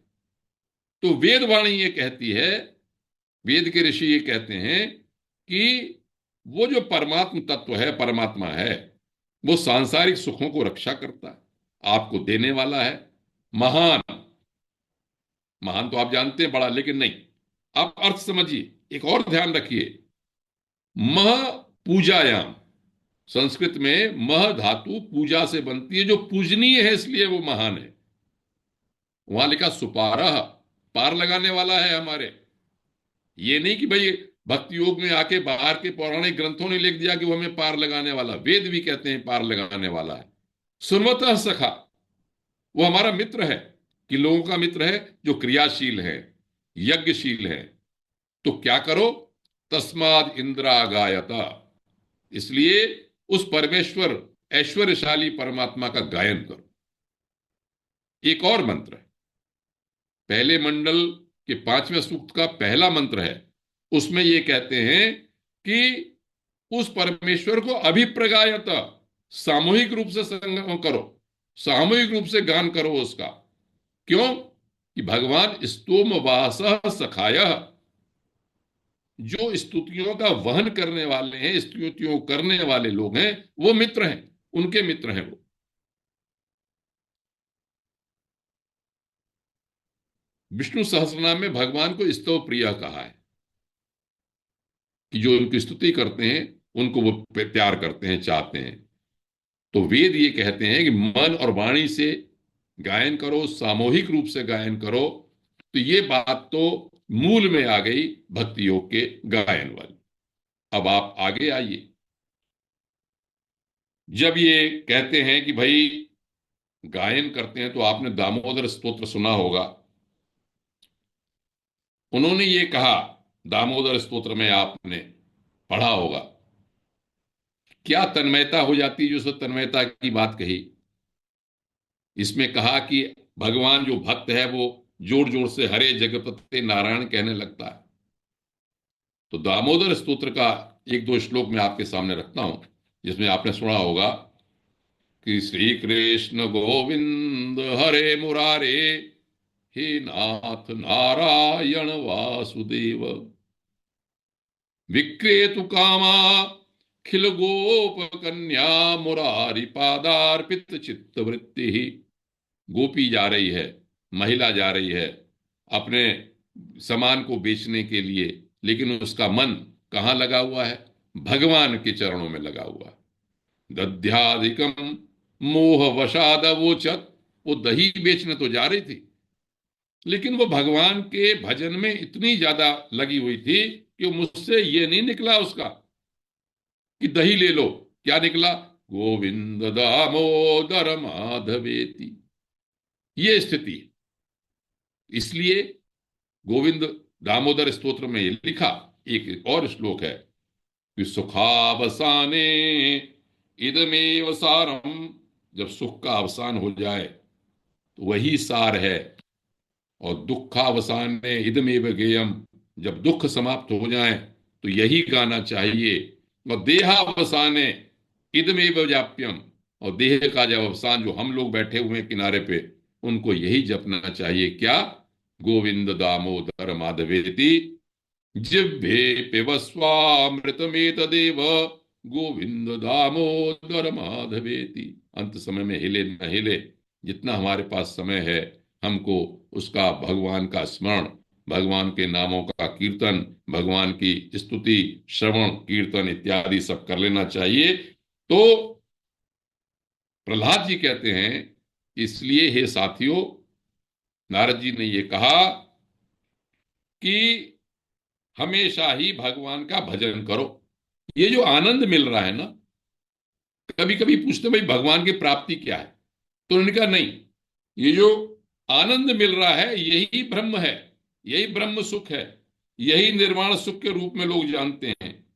तो वेदवाणी ये कहती है, वेद के ऋषि ये कहते हैं कि वो जो परमात्म तत्व है, परमात्मा है, वो सांसारिक सुखों को रक्षा करता है, आपको देने वाला है। महान, महान तो आप जानते हैं बड़ा, लेकिन नहीं, आप अर्थ समझिए, एक और ध्यान रखिए। मह पूजायाम, संस्कृत में मह धातु पूजा से बनती है, जो पूजनीय है इसलिए वो महान है। वहां लिखा सुपारह, पार लगाने वाला है हमारे। ये नहीं कि भाई भक्ति योग में आके बाहर के पौराणिक ग्रंथों ने लिख दिया कि वो हमें पार लगाने वाला, वेद भी कहते हैं पार लगाने वाला है। सुनवतः सखा, वो हमारा मित्र है, कि लोगों का मित्र है जो क्रियाशील है, यज्ञशील है। तो क्या करो, तस्माद इंद्रा गायता, इसलिए उस परमेश्वर ऐश्वर्यशाली परमात्मा का गायन करो। एक और मंत्र है, पहले मंडल के 5वें सूक्त का पहला मंत्र है, उसमें ये कहते हैं कि उस परमेश्वर को अभिप्रगायत, सामूहिक रूप से संगम करो, सामूहिक रूप से गान करो उसका। क्यों? कि भगवान स्तोम वास सखाय, जो स्तुतियों का वहन करने वाले हैं, स्तुतियों करने वाले लोग हैं, वो मित्र हैं, उनके मित्र हैं वो। विष्णु सहस्रनाम में भगवान को स्तव प्रिय कहा है, कि जो उनकी स्तुति करते हैं उनको वो प्यार करते हैं, चाहते हैं। तो वेद ये कहते हैं कि मन और वाणी से गायन करो, सामूहिक रूप से गायन करो। तो ये बात तो मूल में आ गई भक्ति योग के गायन वाली। अब आप आगे आइए, जब ये कहते हैं कि भाई गायन करते हैं, तो आपने दामोदर स्तोत्र सुना होगा। उन्होंने ये कहा, दामोदर स्तोत्र में आपने पढ़ा होगा, क्या तन्मयता हो जाती है, जो सब तन्मयता की बात कही। इसमें कहा कि भगवान जो भक्त है वो जोर जोर से हरे जगपते नारायण कहने लगता है। तो दामोदर स्तोत्र का एक दो श्लोक मैं आपके सामने रखता हूं, जिसमें आपने सुना होगा कि श्री कृष्ण गोविंद हरे मुरारे, हे नाथ नारायण वासुदेव, विक्रेतु कामा खिल गोप कन्या, मुरारी पादार्पित चित्त वृत्ति। गोपी जा रही है, महिला जा रही है अपने सामान को बेचने के लिए, लेकिन उसका मन कहाँ लगा हुआ है? भगवान के चरणों में लगा हुआ है। दध्याधिकम मोह वशाद वोचत, वो दही बेचने तो जा रही थी, लेकिन वो भगवान के भजन में इतनी ज्यादा लगी हुई थी कि मुझसे ये नहीं निकला उसका कि दही ले लो। क्या निकला? गोविंद दामोदर माधवेति। ये स्थिति है। इसलिए गोविंद दामोदर स्तोत्र में ये लिखा, एक और श्लोक है कि सुखावसाने इदमेव सारम, जब सुख का अवसान हो जाए तो वही सार है। और दुखावसाने इदमेव गेयम, जब दुख समाप्त हो जाए तो यही गाना चाहिए। और देहावसाने इदमेव जाप्यम, और देह का जब अवसान, जो हम लोग बैठे हुए किनारे पे, उनको यही जपना चाहिए। क्या? गोविंद दामोदर माधवेति, जिह्वे पिबस्वामृतमेतदेव, गोविंद दामोदर माधवेति। अंत समय में हिले न हिले, जितना हमारे पास समय है, हमको उसका, भगवान का स्मरण, भगवान के नामों का कीर्तन, भगवान की स्तुति, श्रवण कीर्तन इत्यादि सब कर लेना चाहिए। तो प्रहलाद जी कहते हैं, इसलिए हे साथियों, नारद जी ने ये कहा कि हमेशा ही भगवान का भजन करो। ये जो आनंद मिल रहा है ना, कभी कभी पूछते भाई भगवान की प्राप्ति क्या है, तो उन्होंने कहा नहीं, ये जो आनंद मिल रहा है यही ब्रह्म है, यही ब्रह्म सुख है, यही निर्वाण सुख के रूप में लोग जानते हैं।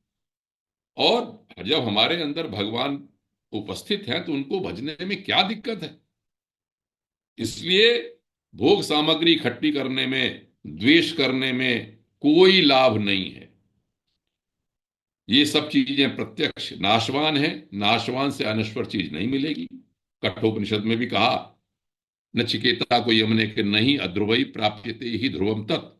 और जब हमारे अंदर भगवान उपस्थित हैं तो उनको भजने में क्या दिक्कत है? इसलिए भोग सामग्री इकट्ठी करने में, द्वेष करने में कोई लाभ नहीं है। ये सब चीजें प्रत्यक्ष नाशवान है, नाशवान से अनश्वर चीज नहीं मिलेगी। कठोपनिषद में भी कहा, नचिकेता को यमने के नहीं अध्रुवई प्राप्यते ही ध्रुवम तत्।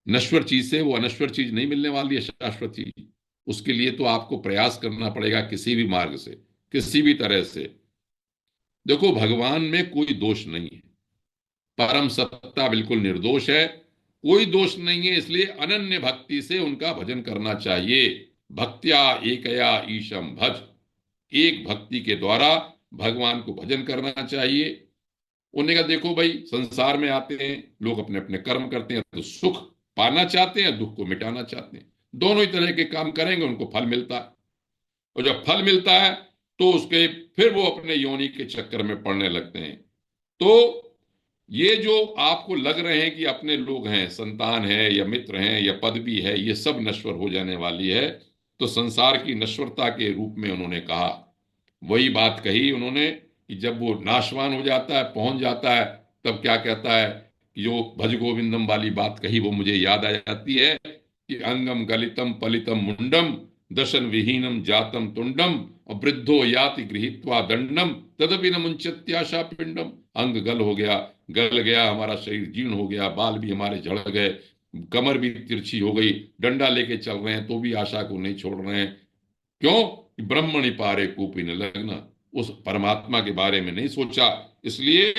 नश्वर चीज से वो अनश्वर चीज नहीं मिलने वाली है, शाश्वत चीज। उसके लिए तो आपको प्रयास करना पड़ेगा, किसी भी मार्ग से, किसी भी तरह से। देखो, भगवान में कोई दोष नहीं है, परम सत्ता बिल्कुल निर्दोष है, कोई दोष नहीं है। इसलिए अनन्य भक्ति से उनका भजन करना चाहिए। भक्त्या एकया ईशम भज। एक भक्ति के द्वारा भगवान को भजन करना चाहिए। उन्होंने कहा देखो भाई, संसार में आते हैं लोग, अपने अपने कर्म करते हैं, तो सुख पाना चाहते हैं, दुख को मिटाना चाहते हैं। दोनों ही तरह के काम करेंगे उनको फल मिलता है। और जब फल मिलता है तो उसके फिर वो अपने योनि के चक्कर में पड़ने लगते हैं। तो ये जो आपको लग रहे हैं कि अपने लोग हैं, संतान है या मित्र हैं या पदवी है, ये सब नश्वर हो जाने वाली है। तो संसार की नश्वरता के रूप में उन्होंने कहा, वही बात कही उन्होंने कि जब वो नाशवान हो जाता है, पहुंच जाता है, तब क्या कहता है कि जो भज गोविंदम वाली बात कही वो मुझे याद आ जाती है कि अंगम गलितम पलितम मुंडम दशन विहीनम जातम तुंडम और वृद्धो याति गृहीत्वा दंडम तदपि न मुंचत्याशा पिंडम। अंग गल गया हमारा, शरीर जीर्ण हो गया, बाल भी हमारे झड़ गए, कमर भी तिरछी हो गई, डंडा लेके चल रहे हैं तो भी आशा को नहीं छोड़ रहे हैं। क्यों? कि ब्रह्मणि पारे कूपी न लगना, उस परमात्मा के बारे में नहीं सोचा। इसलिए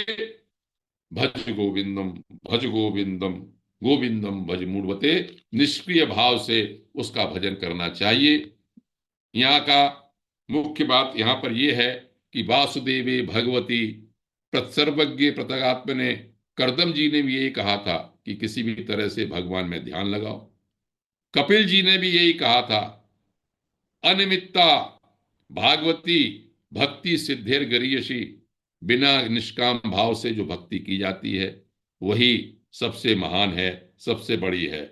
भज गोविंदम, भज गोविंदम, गोविंदम भज मूढ़वते, निष्क्रिय भाव से उसका भजन करना चाहिए। यहाँ का मुख्य बात यहाँ पर यह है कि वासुदेवे भगवती प्रत्सर्वज्ञ प्रतगात्मने, करदम जी ने भी यही कहा था कि किसी भी तरह से भगवान में ध्यान लगाओ। कपिल जी ने भी यही कहा था, अनिमित्ता भागवती भक्ति सिद्धेर गरीयसी। बिना निष्काम भाव से जो भक्ति की जाती है वही सबसे महान है, सबसे बड़ी है।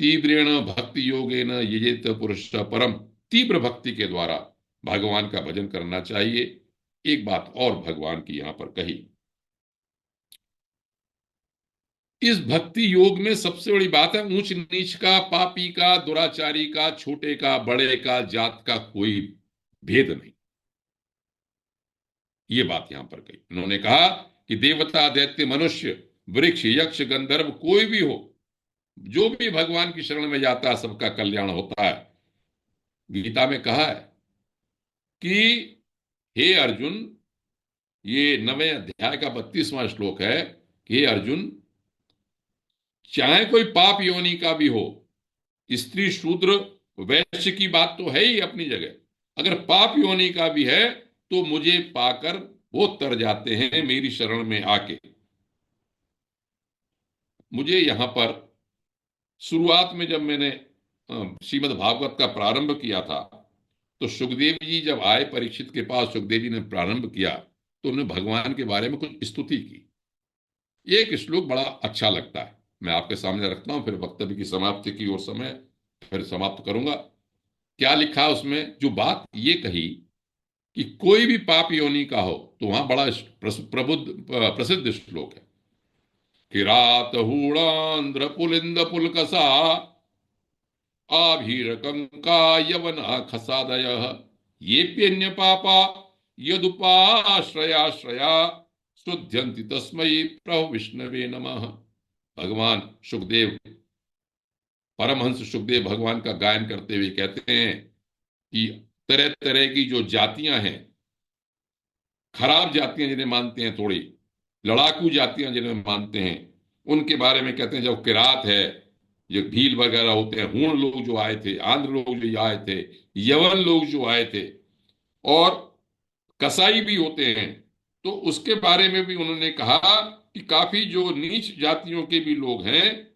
तीव्रेण भक्ति योगेन यजेत पुरुष परम। तीव्र भक्ति के द्वारा भगवान का भजन करना चाहिए। एक बात और भगवान की यहां पर कही, इस भक्ति योग में सबसे बड़ी बात है ऊंच नीच का, पापी का, दुराचारी का, छोटे का, बड़े का, जात का कोई भेद नहीं। ये बात यहां पर कही। उन्होंने कहा कि देवता दैत्य मनुष्य वृक्ष यक्ष गंधर्व कोई भी हो, जो भी भगवान की शरण में जाता है सबका कल्याण होता है। गीता में कहा है कि हे अर्जुन, ये 9वें अध्याय का 32वां श्लोक है कि हे अर्जुन, चाहे कोई पाप योनि का भी हो, स्त्री शूद्र वैश्य की बात तो है ही अपनी जगह, अगर पाप योनि का भी है तो मुझे पाकर वो तर जाते हैं मेरी शरण में आके। मुझे यहां पर शुरुआत में जब मैंने श्रीमद् भागवत का प्रारंभ किया था, तो सुखदेव जी जब आए परीक्षित के पास, सुखदेव जी ने प्रारंभ किया तो उन्होंने भगवान के बारे में कुछ स्तुति की। एक श्लोक बड़ा अच्छा लगता है, मैं आपके सामने रखता हूं, फिर वक्तव्य की समाप्ति की ओर समय फिर समाप्त करूंगा। क्या लिखा उसमें? जो बात ये कही कि कोई भी पाप योनि का हो, तो वहां बड़ा प्रसिद्ध श्लोक है, किरात हूणांध्र पुलिंद पुलकसा आभीरकंका यवना खसादय ये प्यन्य पापा यदुपाश्रयाश्रया शुद्ध्यंति तस्मै प्रभु विष्णवे नमः। भगवान सुखदेव, परमहंस सुखदेव भगवान का गायन करते हुए कहते हैं कि तरह तरह की जो जातियां हैं, खराब जातियां जिन्हें मानते हैं, थोड़ी लड़ाकू जातियां जिन्हें मानते हैं, उनके बारे में कहते हैं जो किरात है, जो भील वगैरह होते हैं, हूण लोग जो आए थे, आंध्र लोग जो आए थे, यवन लोग जो आए थे, और कसाई भी होते हैं, तो उसके बारे में भी उन्होंने कहा कि काफी जो नीच जातियों के भी लोग हैं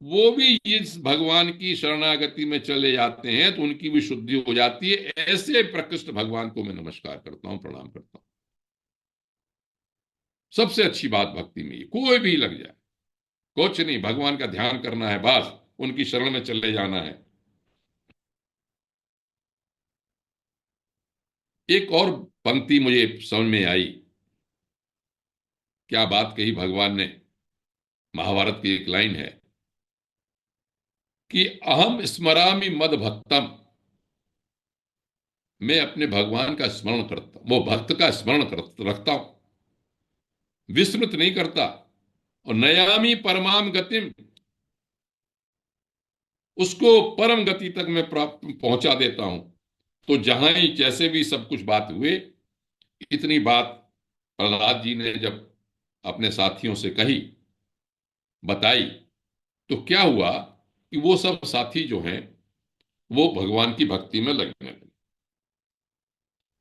वो भी इस भगवान की शरणागति में चले जाते हैं तो उनकी भी शुद्धि हो जाती है। ऐसे प्रकृष्ट भगवान को मैं नमस्कार करता हूं, प्रणाम करता हूं। सबसे अच्छी बात भक्ति में ये, कोई भी लग जाए, कुछ नहीं, भगवान का ध्यान करना है, बस उनकी शरण में चले जाना है। एक और पंक्ति मुझे समझ में आई, क्या बात कही भगवान ने। महाभारत की एक लाइन है कि अहम स्मरामि मद भक्तम, मैं अपने भगवान का स्मरण करता, वो भक्त का स्मरण रखता हूं, विस्मृत नहीं करता। और नयामी परमाम गतिम, उसको परम गति तक मैं प्राप्त पहुंचा देता हूं। तो जहां ही जैसे भी सब कुछ बात हुए, इतनी बात प्रहलाद जी ने जब अपने साथियों से कही, बताई, तो क्या हुआ कि वो सब साथी जो हैं वो भगवान की भक्ति में लगने लगे।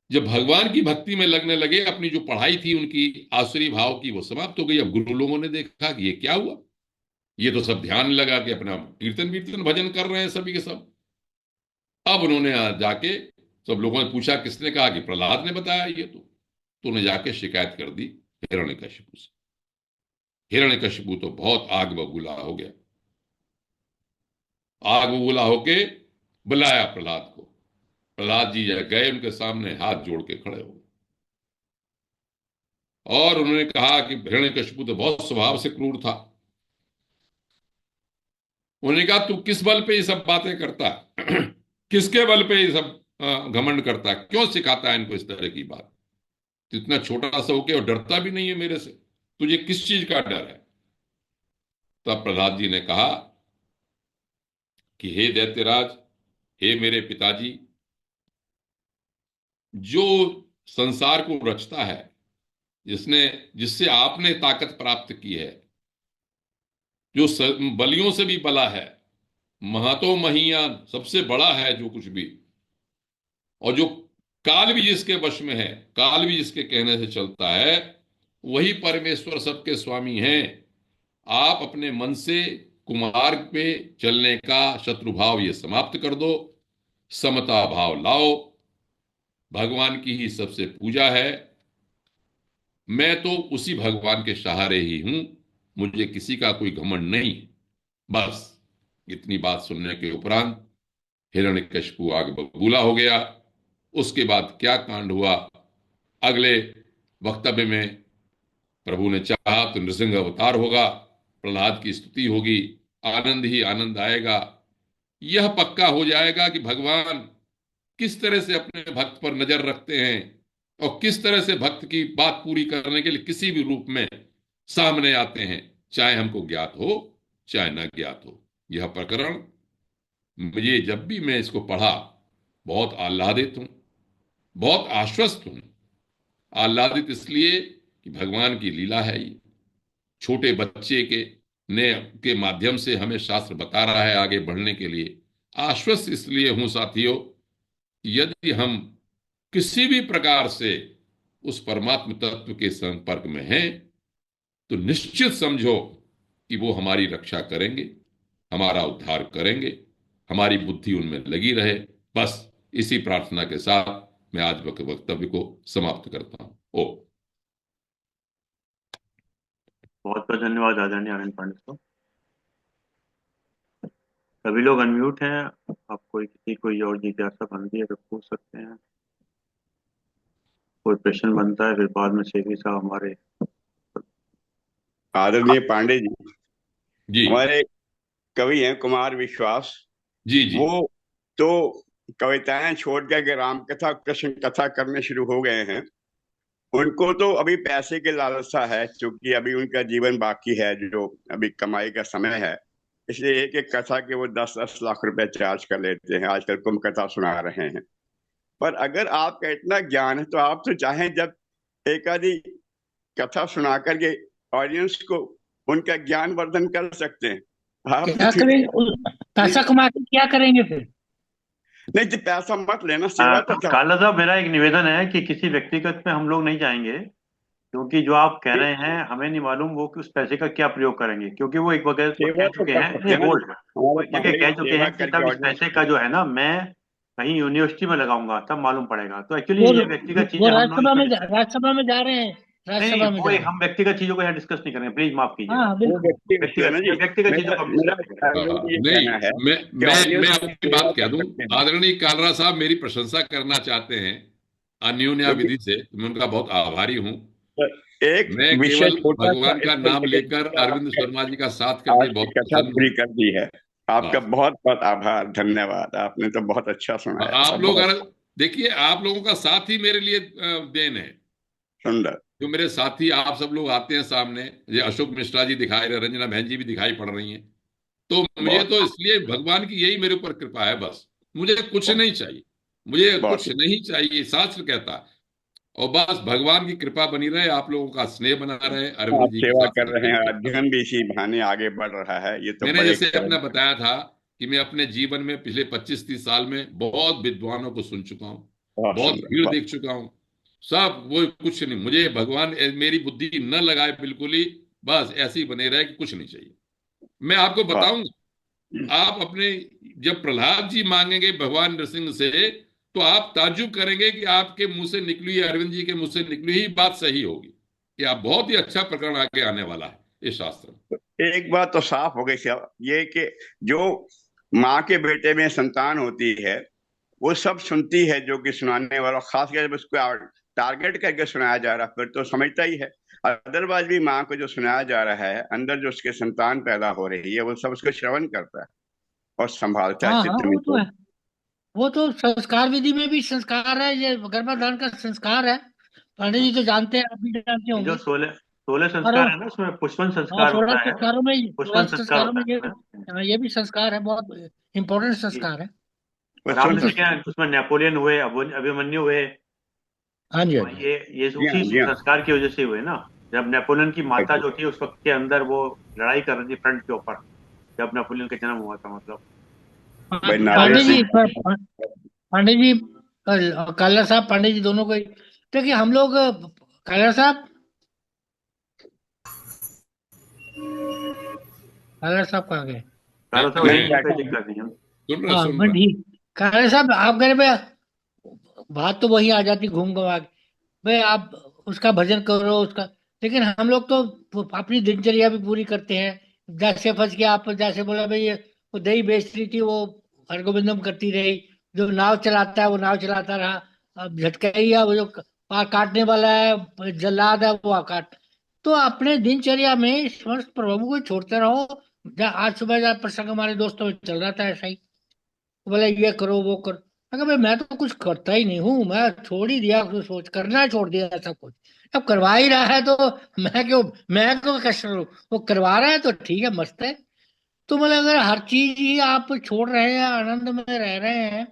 जब भगवान की भक्ति में लगने लगे, अपनी जो पढ़ाई थी उनकी आसुरी भाव की वो समाप्त हो गई। अब गुरु लोगों ने देखा कि ये क्या हुआ, ये तो सब ध्यान लगा के अपना कीर्तन वीर्तन भजन कर रहे हैं सभी के सब। अब उन्होंने जाके सब लोगों ने पूछा, किसने कहा? कि प्रहलाद ने बताया ये तो उन्हें जाके शिकायत कर दी हिरण्यकशिपु से। हिरण्यकशिपु तो बहुत आग बबूला हो गया, आग बबूला होके बुलाया प्रहलाद को। प्रहलाद जी गए, उनके सामने हाथ जोड़ के खड़े हो गए और उन्होंने कहा कि हिरण्यकशिपु तो बहुत स्वभाव से क्रूर था। उन्होंने कहा, तू किस बल पे ये सब बातें करता है? किसके बल पे ये सब घमंड करता है? क्यों सिखाता है इनको इस तरह की बात? तो इतना छोटा सा होके और डरता भी नहीं है मेरे से, तुझे किस चीज का डर है? तब प्रहलाद जी ने कहा कि हे दैत्यराज, हे मेरे पिताजी, जो संसार को रचता है, जिसने जिससे आपने ताकत प्राप्त की है, जो बलियों से भी बला है, महतो महियान सबसे बड़ा है जो कुछ भी, और जो काल भी जिसके वश में है, काल भी जिसके कहने से चलता है, वही परमेश्वर सबके स्वामी हैं। आप अपने मन से कुमार्ग पे चलने का शत्रु भाव ये समाप्त कर दो, समता भाव लाओ। भगवान की ही सबसे पूजा है, मैं तो उसी भगवान के सहारे ही हूं, मुझे किसी का कोई घमंड नहीं। बस इतनी बात सुनने के उपरांत हिरण्यकशिपु आग बबूला हो गया। उसके बाद क्या कांड हुआ, अगले वक्तव्य में प्रभु ने चाहा तो नृसिंह अवतार होगा, प्रहलाद की स्तुति होगी, आनंद ही आनंद आएगा। यह पक्का हो जाएगा कि भगवान किस तरह से अपने भक्त पर नजर रखते हैं और किस तरह से भक्त की बात पूरी करने के लिए किसी भी रूप में सामने आते हैं, चाहे हमको ज्ञात हो चाहे न ज्ञात हो। यह प्रकरण मुझे, जब भी मैं इसको पढ़ा, बहुत आह्लादित हूं, बहुत आश्वस्त हूं। आह्लादित इसलिए कि भगवान की लीला है ये। छोटे बच्चे के माध्यम से हमें शास्त्र बता रहा है आगे बढ़ने के लिए। आश्वस्त इसलिए हूं साथियों, यदि हम किसी भी प्रकार से उस परमात्म तत्व के संपर्क में हैं, तो निश्चित समझो कि वो हमारी रक्षा करेंगे, हमारा उद्धार करेंगे, हमारी बुद्धि उनमें लगी रहे। बस इसी प्रार्थना के साथ मैं आज वक्तव्य को समाप्त करता हूं। ओ बहुत बहुत धन्यवाद आदरणीय आनंद पांडे साहब। सभी लोग अनम्यूट हैं। आप कोई और जिज्ञासा बनती है तो पूछ सकते हैं। कोई प्रश्न बनता है फिर बाद में शेखी साहब हमारे। आदरणीय पांडे जी, जी हमारे कवि हैं कुमार विश्वास। जी जी। वो तो कविताएं छोड़ करके राम कथा कृष्ण कथा करने शुरू हो गए हैं। उनको तो अभी पैसे के लालसा है, क्योंकि अभी उनका जीवन बाकी है, जो अभी कमाई का समय है। इसलिए एक एक कथा के वो 10-10 लाख रुपए चार्ज कर लेते हैं। आजकल कुंभ कथा सुना रहे हैं। पर अगर आपका इतना ज्ञान है तो आप तो चाहें जब एक आधी कथा सुना करके ऑडियंस को उनका ज्ञान वर्धन कर सकते हैं। आप तो क्या फिर करेंगे पैसा कमा के क्या करेंगे फिर? नहीं जी, पैसा मत लेना, सेवा तो था। काला साहब, मेरा एक निवेदन है कि किसी व्यक्तिगत में हम लोग नहीं जाएंगे, क्योंकि जो आप कह रहे हैं हमें नहीं मालूम वो कि उस पैसे का क्या प्रयोग करेंगे, क्योंकि वो एक वगैरह सेवा कह तो चुके कर हैं, सकते नहीं हैं ना जी। होल्ड, वो हमारे एक जगह पांडे कह जी चुके सेवा हैं कि करके तब इस ऑडियंस पैसे का को। जो है ना, मैं कहीं यूनिवर्सिटी में लगाऊंगा तब मालूम पड़ेगा। तो एक्चुअली वो ये व्यक्तिगत वो चीजें हम लोग इसमें राज्यसभा में जा रहे हैं, नहीं, राज्यसभा में वो जा एक रहे हम हैं। व्यक्तिगत चीजों को यहाँ डिस्कस नहीं करेंगे, प्लीज माफ कीजिएगा। हाँ वो बिल्कुल। व्यक्ति है ना जी। व्यक्तिगत चीजों मेरा को हम मेरा डिस्कस नहीं करेंगे। ऑडियंस ये नहीं, कहना है मैं कि मैं ऑडियंस आपकी सेवा बात कह कर दूं। सकते हैं, आदरणीय कालरा साहब मेरी प्रशंसा करना चाहते हैं अन्योन्या क्योंकि विधि से, तो मैं उनका बहुत आभारी हूं। एक मैं विषय केवल छोटा सा भगवान का इसको नाम लेकर लेकर के अरविंद आपने शर्मा जी का साथ करके आज की बहुत कथा प्रसन्न हूं। पूरी कर दी है। आपका बस बहुत बहुत आभार, धन्यवाद। आपने तो बहुत अच्छा सुनाया था, आप लोग बहुत अगर देखिए, आप लोगों का साथ ही मेरे लिए देन है। सुंदर। जो मेरे साथी आप सब लोग आते हैं सामने, ये अशोक मिश्रा जी दिखाई रहे, रंजना बहन जी भी दिखाई पड़ रही हैं, तो मुझे बहुत तो इसलिए भगवान की यही मेरे ऊपर कृपा है। बस मुझे कुछ बहुत नहीं चाहिए, मुझे बहुत कुछ नहीं चाहिए, शास्त्र कहता है। और बस भगवान की कृपा बनी रहे, आप लोगों का स्नेह बना रहे, आप अरविंद जी के सेवा साथ कर रहे संगति हैं, बनी रहे। अध्ययन भी इसी बहाने आगे बढ़ रहा है, ये तो मैंने बड़े जैसे अपना बताया था कि मैं अपने जीवन में पिछले 25-30 साल में बहुत विद्वानों को सुन चुका हूँ, बहुत बहुत सुंदर, भीड़ देख चुका हूँ। सब वो कुछ नहीं, मुझे भगवान मेरी बुद्धि न लगाए बिल्कुल ही, बस ऐसे ही बने रहे कि कुछ नहीं चाहिए। मैं आपको बताऊंगा, आप अपने जब प्रहलाद जी मांगेंगे भगवान नृसिंह से, तो आप ताज्जुब करेंगे कि आपके मुंह से निकली हुई, अरविंद जी के मुंह से निकली ही बात सही होगी कि आप बहुत ही अच्छा प्रकरण आगे आने वाला है इस शास्त्र में। एक बात तो साफ हो गई साहब, ये कि जो माँ के बेटे में संतान होती है वो सब सुनती है, जो कि सुनाने वाला खासकर जब उसको टारगेट करके सुनाया जा रहा है फिर तो समझता ही है। अदरवाइज भी माँ को जो सुनाया जा रहा है, अंदर जो उसके संतान पैदा हो रही है वो सब उसको श्रवण करता है और संभालता है हाँ हाँ, चित्त में। वो तो है। वो तो संस्कार विधि में भी संस्कार है, ये गर्भाधान का संस्कार है। पंडित जी तो जानते हैं, आप भी जानते ये जो होंगे। 16 और संस्कार है ना, उसमें पुष्पन हाँ, संस्कार 16 होता है। संस्कारों में, पुष्पन 16 संस्कार संस्कारों होता में है ये, उसमें। हाँ, ये भी संस्कार है, बहुत इम्पोर्टेंट जी। संस्कार है। और पुष्पन आप क्योंकि देखें उसमें नेपोलियन हुए, अभिमन्यु हुए, हाँ जी, हाँ और जी, ये जी हाँ, उसी जी हाँ। संस्कार की वजह से हुए ना। जब नेपोलियन की माता जो थी उस वक्त के अंदर वो लड़ाई कर रही थी फ्रंट के ऊपर, जब नेपोलियन का जन्म हुआ था, मतलब भाई इटालियन पांडे नारायण जी, से। सिंह। पांडे जी, काला साहब, पांडे जी दोनों को देखिए। हम लोग, काला साहब, काला साहब कहाँ गए? काला साहब मैं मैं यही, कोई बैठा हूँ। दिक्कत नहीं है। सुन रहा हाँ, सुन मैं रहा। ठीक। काला साहब, आप कह रहे, बात तो वही आ जाती घूम घुमा के। भाई आप उसका भजन करो उसका, लेकिन हम लोग तो अपनी दिनचर्या भी पूरी करते हैं। जैसे फंस गया, आप जैसे बोला भाई, वो दही बेच रही थी, वो हरगोविंदम करती रही। जो नाव चलाता है वो नाव चलाता रहा। अब झटकैया वो जो पार काटने वाला है, जल्लाद है, वो काट। तो अपने दिनचर्या में समस्त प्रभु को छोड़ते रहो। आज सुबह जब प्रसंग हमारे दोस्तों में चल रहा था ऐसा ही, बोले ये करो वो करो। अगर भाई मैं तो कुछ करता ही नहीं हूँ, मैं छोड़ ही दिया, कुछ सोच करना छोड़ दिया सब कुछ। अब करवा ही रहा है तो मैं क्यों कष्ट करूँ? वो करवा रहा है तो ठीक है, मस्त है। तो मतलब अगर हर चीज ही आप छोड़ रहे हैं, आनंद में रह रहे हैं,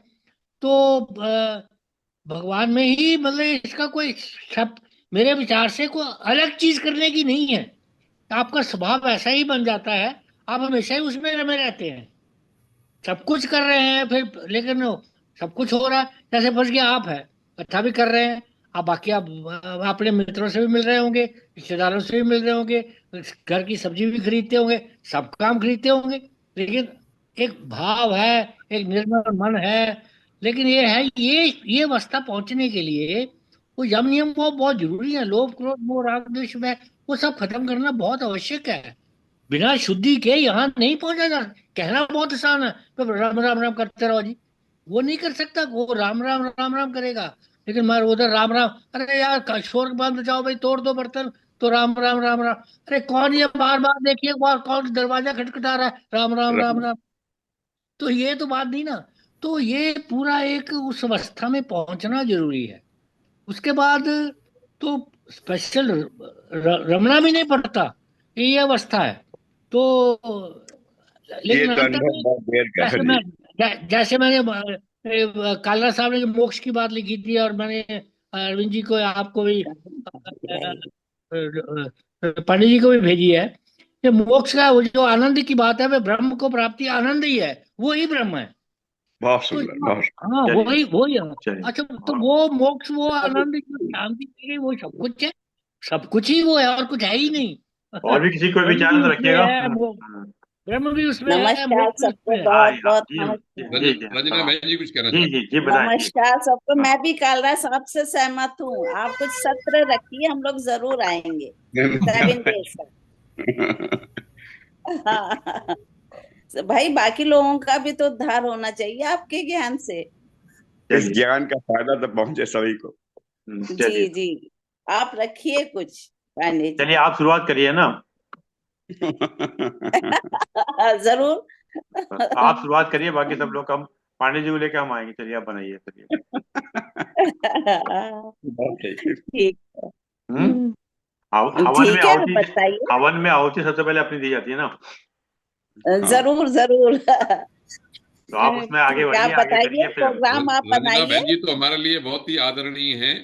तो भगवान में ही मतलब इसका कोई सब, मेरे विचार से कोई अलग चीज करने की नहीं है। आपका स्वभाव ऐसा ही बन जाता है, आप हमेशा ही उसमें रमे रहते हैं। सब कुछ कर रहे हैं फिर, लेकिन वो सब कुछ हो रहा है। जैसे फंस गया आप है, कथा भी कर रहे हैं आप, बाकी आप अपने मित्रों से भी मिल रहे होंगे, रिश्तेदारों से भी मिल रहे होंगे, घर की सब्जी भी खरीदते होंगे, सब काम खरीदते होंगे, लेकिन एक भाव है, एक निर्मल मन है। लेकिन ये है, ये अवस्था पहुंचने के लिए वो यम नियम वो बहुत जरूरी है। लोभ क्रोध मोह राग द्वेष में वो सब खत्म करना बहुत आवश्यक है। बिना शुद्धि के यहाँ नहीं पहुंचा जा। कहना बहुत आसान है, तो राम राम राम करते रहो जी। वो नहीं कर सकता, वो राम राम राम राम करेगा, लेकिन मैं उधर राम राम, अरे यार शोर बंद जाओ भाई, तोड़ दो बर्तन, तो राम राम राम राम। अरे कौन ये बार बार देखिए, बार कौन दरवाजा खटखटा रहा है, राम राम राम राम। तो ये तो बात नहीं ना। तो ये पूरा एक उस अवस्था में पहुंचना जरूरी है। उसके बाद तो स्पेशल रमना भी नहीं पड़ता, ये अवस्था है। तो ये लेकिन तो अंत अनुभव में, बहुत देर का है जैसे जी। मैं जैसे मैंने काला साहब ने जो मोक्ष की बात लिखी थी, और मैंने अरविंद जी को, आपको भी, पंडित जी को भी भेजी है। ये मोक्ष का वो जो आनंद की बात है, वह ब्रह्म को प्राप्ति आनंद ही है, वो ही ब्रह्म है। बहुत तो सुंदर, बहुत हाँ, चलिए, वही वही है। चलिए। अच्छा, तो वो मोक्ष, वो सुंदर। आनंद, जो शांति मिल गई, वो सब कुछ है। सब कुछ ही वो है, और कुछ है ही नहीं। और भी किसी कोई ब्रह्म विचार भी तो उसमें रखिएगा। है, वो ब्रह्म भी उसमें है, नमस्कार मोक्ष भी सबको, उसमें है। बहुत हाँ, बहुत जी जी नमस्कार। जी जी, रंजना हाँ। बहन जी कुछ कहना जी चाहते जी जी, बताएं जी। नमस्कार सबको। हाँ। मैं भी कालरा साहब से सहमत हूँ। आप कुछ सत्र रखिए, हम लोग जरूर आएंगे 7 days का। हाँ। भाई बाकी लोगों का भी तो उद्धार होना चाहिए आपके ज्ञान से। इस चलिए। ज्ञान का फायदा तो पहुंचे सभी को। जी चलिए। जी, आप रखिए कुछ पांडे जी। चलिए, आप शुरुआत करिए ना। जरूर। आप शुरुआत करिए, बाकी सब लोग हम पांडे जी को लेकर हम आएंगे। चलिए, आप बनाइए, चलिए। बहुत ठीक। ठीक। हम्म। हवन में ठीक है, आप आहुति, बताइए। हवन में आहुति सबसे पहले अपनी दी जाती है ना। हाँ। जरूर जरूर। तो आप उसमें आगे ठीक है, आप बढ़िए, आगे बताइए, करिए फिर। प्रोग्राम आप रंजना बनाइए। बहन जी तो हमारे लिए बहुत ही आदरणीय हैं।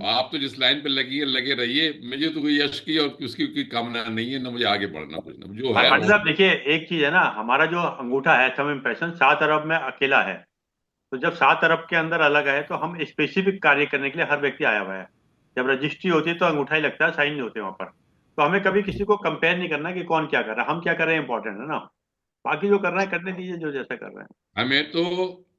आप तो जिस लाइन पे लगे रहिए, मुझे तो कोई यश की और उसकी कोई कामना नहीं है, ना मुझे आगे बढ़ना कुछ ना, जो है पांडे वो। साहब देखिए, एक चीज है ना, हमारा जो अंगूठा है थंब इम्प्रेशन 7 अरब में अकेला है। तो जब 7 अरब के अंदर अलग है तो हम स्पेसिफिक कार्य करने के लिए हर व्यक्ति आया हुआ है। जब रजिस्ट्री होती है तो अंगूठा ही लगता है, साइन नहीं होते वहां पर। तो हमें कभी किसी को कंपेयर नहीं करना कि कौन क्या कर रहा है, हम क्या कर रहे हैं इंपॉर्टेंट है ना। बाकी जो कर रहे हैं करने दीजिए, जो जैसा कर रहे हैं। हमें तो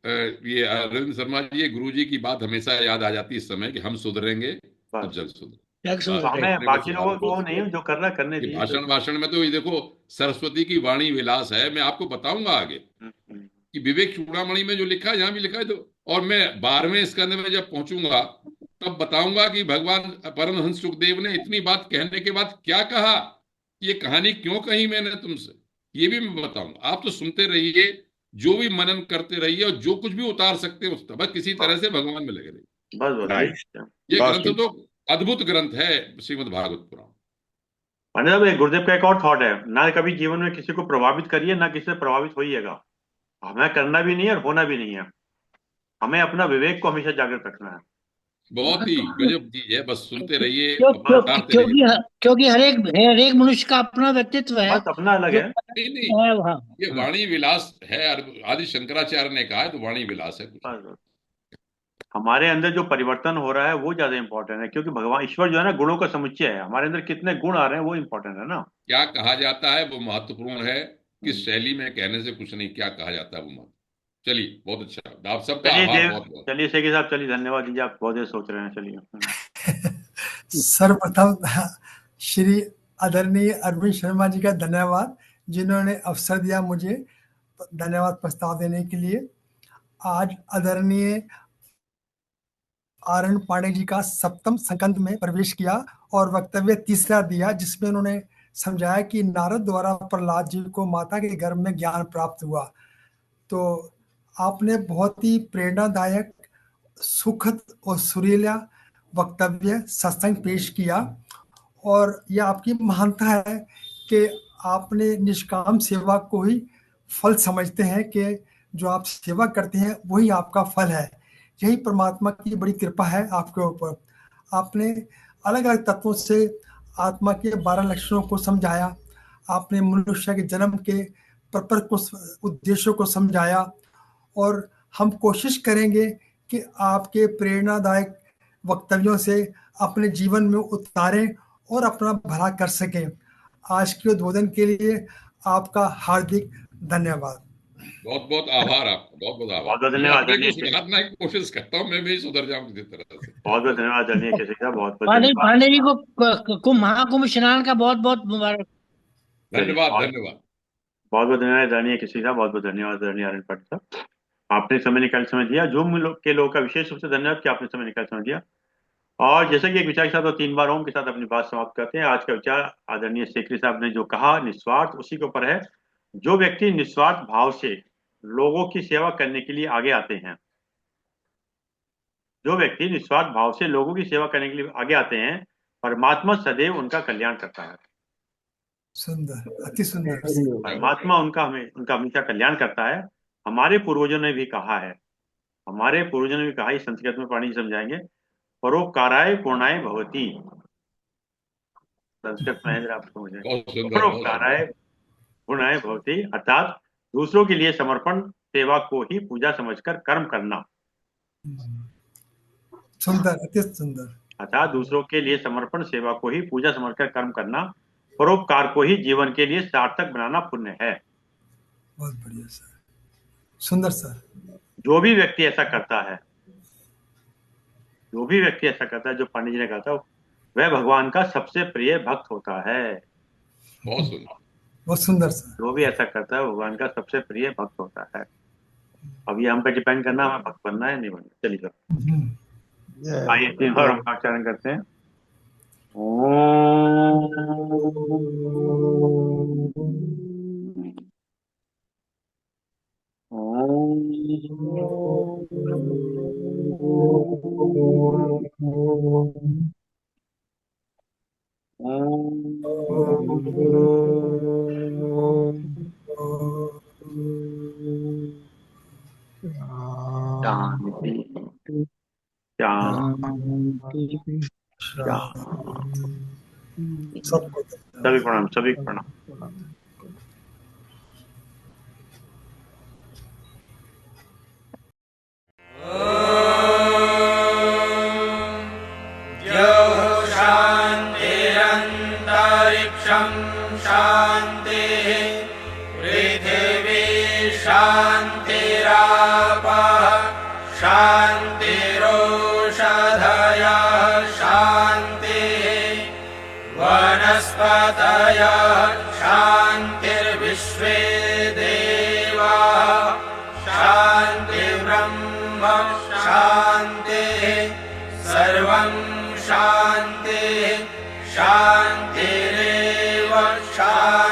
ये अरविंद शर्मा जी, ये गुरु जी की बात हमेशा याद आ जाती है इस समय कि हम सुधरेंगे तो बस जग सुधर। जग तो सुधरे। हमें अपने को बाकी सुधारो लोगों तो को नहीं, सुधरेगा। जो कर रहा है करने ये दीजिए जो। भाषण भाषण में तो ये देखो, सरस्वती की वाणी विलास है, मैं आपको बताऊंगा आगे हम्म। कि विवेक चूड़ामणि में जो लिखा है, यहाँ भी लिखा है, तो और मैं 12वें स्कंद में जब पहुंचूंगा तब बताऊंगा कि भगवान परमहंस सुखदेव ने इतनी बात कहने के बाद क्या कहा, ये कहानी क्यों कही मैंने तुमसे, ये भी मैं बताऊंगा। आप तो सुनते रहिए, जो भी मनन करते रहिए, और जो कुछ भी उतार सकते हैं उस बस किसी तरह से भगवान में लगे रहिए। बस बस यही राइट। चीज़ है। ये बहुत ग्रंथ तो सुंदर। अद्भुत ग्रंथ है, श्रीमद् भागवत पुराण। पांडे साहब, एक गुरुदेव का एक और थॉट है ना, कभी जीवन में किसी को प्रभावित करिए ना किसी से प्रभावित होइएगा। हमें करना भी नहीं है और होना भी नहीं है। हमें अपना विवेक को हमेशा जागृत रखना है। बहुत ही गजब चीज है, बस सुनते रहिए, क्यों अपना क्यों बस उतारते क्योंकि रहिए। क्योंकि हर एक मनुष्य का अपना व्यक्तित्व है, बस अपना अलग जो है। नहीं नहीं, है वहाँ। ये वाणी विलास है, आदि शंकराचार्य ने कहा है, तो वाणी विलास है कुछ। बस बस हमारे अंदर जो परिवर्तन हो रहा है वो ज्यादा इंपॉर्टेंट है, क्योंकि भगवान ईश्वर जो है ना गुणों का समुच्चय है। हमारे अंदर कितने गुण आ रहे हैं वो इंपॉर्टेंट है ना। क्या कहा जाता है वो महत्वपूर्ण है, किस हम्म। शैली में कहने से कुछ नहीं, क्या कहा जाता है वो महत्व। चलिए, बहुत अच्छा, आप सबका चलिए आभार, देव, बहुत बहुत। चलिए शेखी साहब, चलिए धन्यवाद दीजिए, आप बहुत देर सोच रहे हैं, चलिए। सर्वप्रथम श्री आदरणीय अरविंद शर्मा जी का धन्यवाद, जिन्होंने अवसर दिया मुझे धन्यवाद प्रस्ताव देने के लिए। आज आदरणीय आर एन पांडे जी का सप्तम संकल्प में प्रवेश किया और वक्तव्य तीसरा दिया, जिसमें उन्होंने समझाया कि नारद द्वारा प्रहलाद जी को माता के गर्भ में ज्ञान प्राप्त हुआ। तो आपने बहुत ही प्रेरणादायक, सुखद और सुरीला वक्तव्य सत्संग पेश किया, और यह आपकी महानता है कि आपने निष्काम सेवा को ही फल समझते हैं, कि जो आप सेवा करते हैं वही आपका फल है। यही परमात्मा की बड़ी कृपा है आपके ऊपर। आपने अलग अलग तत्वों से आत्मा के 12 लक्षणों को समझाया। आपने मनुष्य के जन्म के पर्पस को, उद्देश्यों को समझाया, और हम कोशिश करेंगे कि आपके प्रेरणादायक वक्तव्यों से अपने जीवन में उतारें और अपना भला कर सकें। आज के उद्बोधन के लिए आपका हार्दिक धन्यवाद। बहुत बहुत आभार आपका, बहुत बहुत आभार। बहुत बहुत मैं धन्यवाद अपने को आदरणीय शेखी। सुधारना की कोशिश करता हूँ, मैं भी सुधर जाऊँ किसी तरह से। बहुत बहुत धन्यवाद आदरणीय केसरी साहब, बहुत बहुत पांडे धन्यवाद। पांडे जी को कुंभ महाकुंभ स्नान का बहुत बहुत मुबारक। चलिए, धन्यवाद बहुत धन्यवाद। बहुत बहुत धन्यवाद आदरणीय केसरी साहब, बहुत बहुत धन्यवाद आदरणीय आर्यन पाटिल साहब। आपने समय निकाल समय दिया, के लोगों का विशेष रूप से धन्यवाद कि आपने समय निकाल समय दिया। और जैसे कि एक विचार के साथ और 3 बार ओम के साथ अपनी बात समाप्त करते हैं। आज का विचार आदरणीय शेखरी साहब ने जो कहा, निस्वार्थ, उसी के ऊपर है। जो व्यक्ति निस्वार्थ भाव से लोगों की सेवा करने के लिए आगे आते हैं, जो व्यक्ति निस्वार्थ भाव से लोगों की सेवा करने के लिए आगे आते हैं, परमात्मा सदैव उनका कल्याण करता है। सुंदर, अति सुंदर। परमात्मा उनका हमेशा कल्याण करता है। हमारे पूर्वजों ने भी कहा है, हमारे पूर्वजों ने भी कहा, इस संस्कृत में पाणी जी समझाएंगे। परोपकाराय पूर्णाय भवति। संस्कृत में है, आप समझें। बहुत सुंदर, बहुत परोपकाराय सुंदर। पूर्णाय भवति, अर्थात दूसरों के लिए समर्पण सेवा को ही पूजा समझकर कर्म करना। सुंदर, अति सुंदर। अर्थात दूसरों के लिए समर्पण सेवा को ही पूजा समझकर कर्म करना, परोपकार को ही जीवन के लिए सार्थक बनाना पुण्य है। बहुत बढ़िया सर, सुंदर सर। जो भी व्यक्ति ऐसा करता है, जो भी व्यक्ति ऐसा करता है, जो पंडित जी ने कहा था, वह भगवान का सबसे प्रिय भक्त होता है। बहुत सुंदर। बहुत सुंदर सर। जो भी ऐसा करता है भगवान का सबसे प्रिय भक्त होता है। अब ये हम पे डिपेंड करना, हमें भक्त बनना है नहीं बनना। चलिए सर, आइए 3 बार हम उच्चारण करते हैं। शांति। शांति सबको सभी प्रणाम, सभी प्रणाम। शान्तिरन्तरिक्षं शान्तिः पृथिवी शान्तिरापः शान्तिरोषधयः शान्तिः वनस्पतयः शान्तिर्विश्वे देवाः शान्तिर्ब्रह्म शान्तिः सर्वं शान्तिः शान्तिरेव शान्तिः।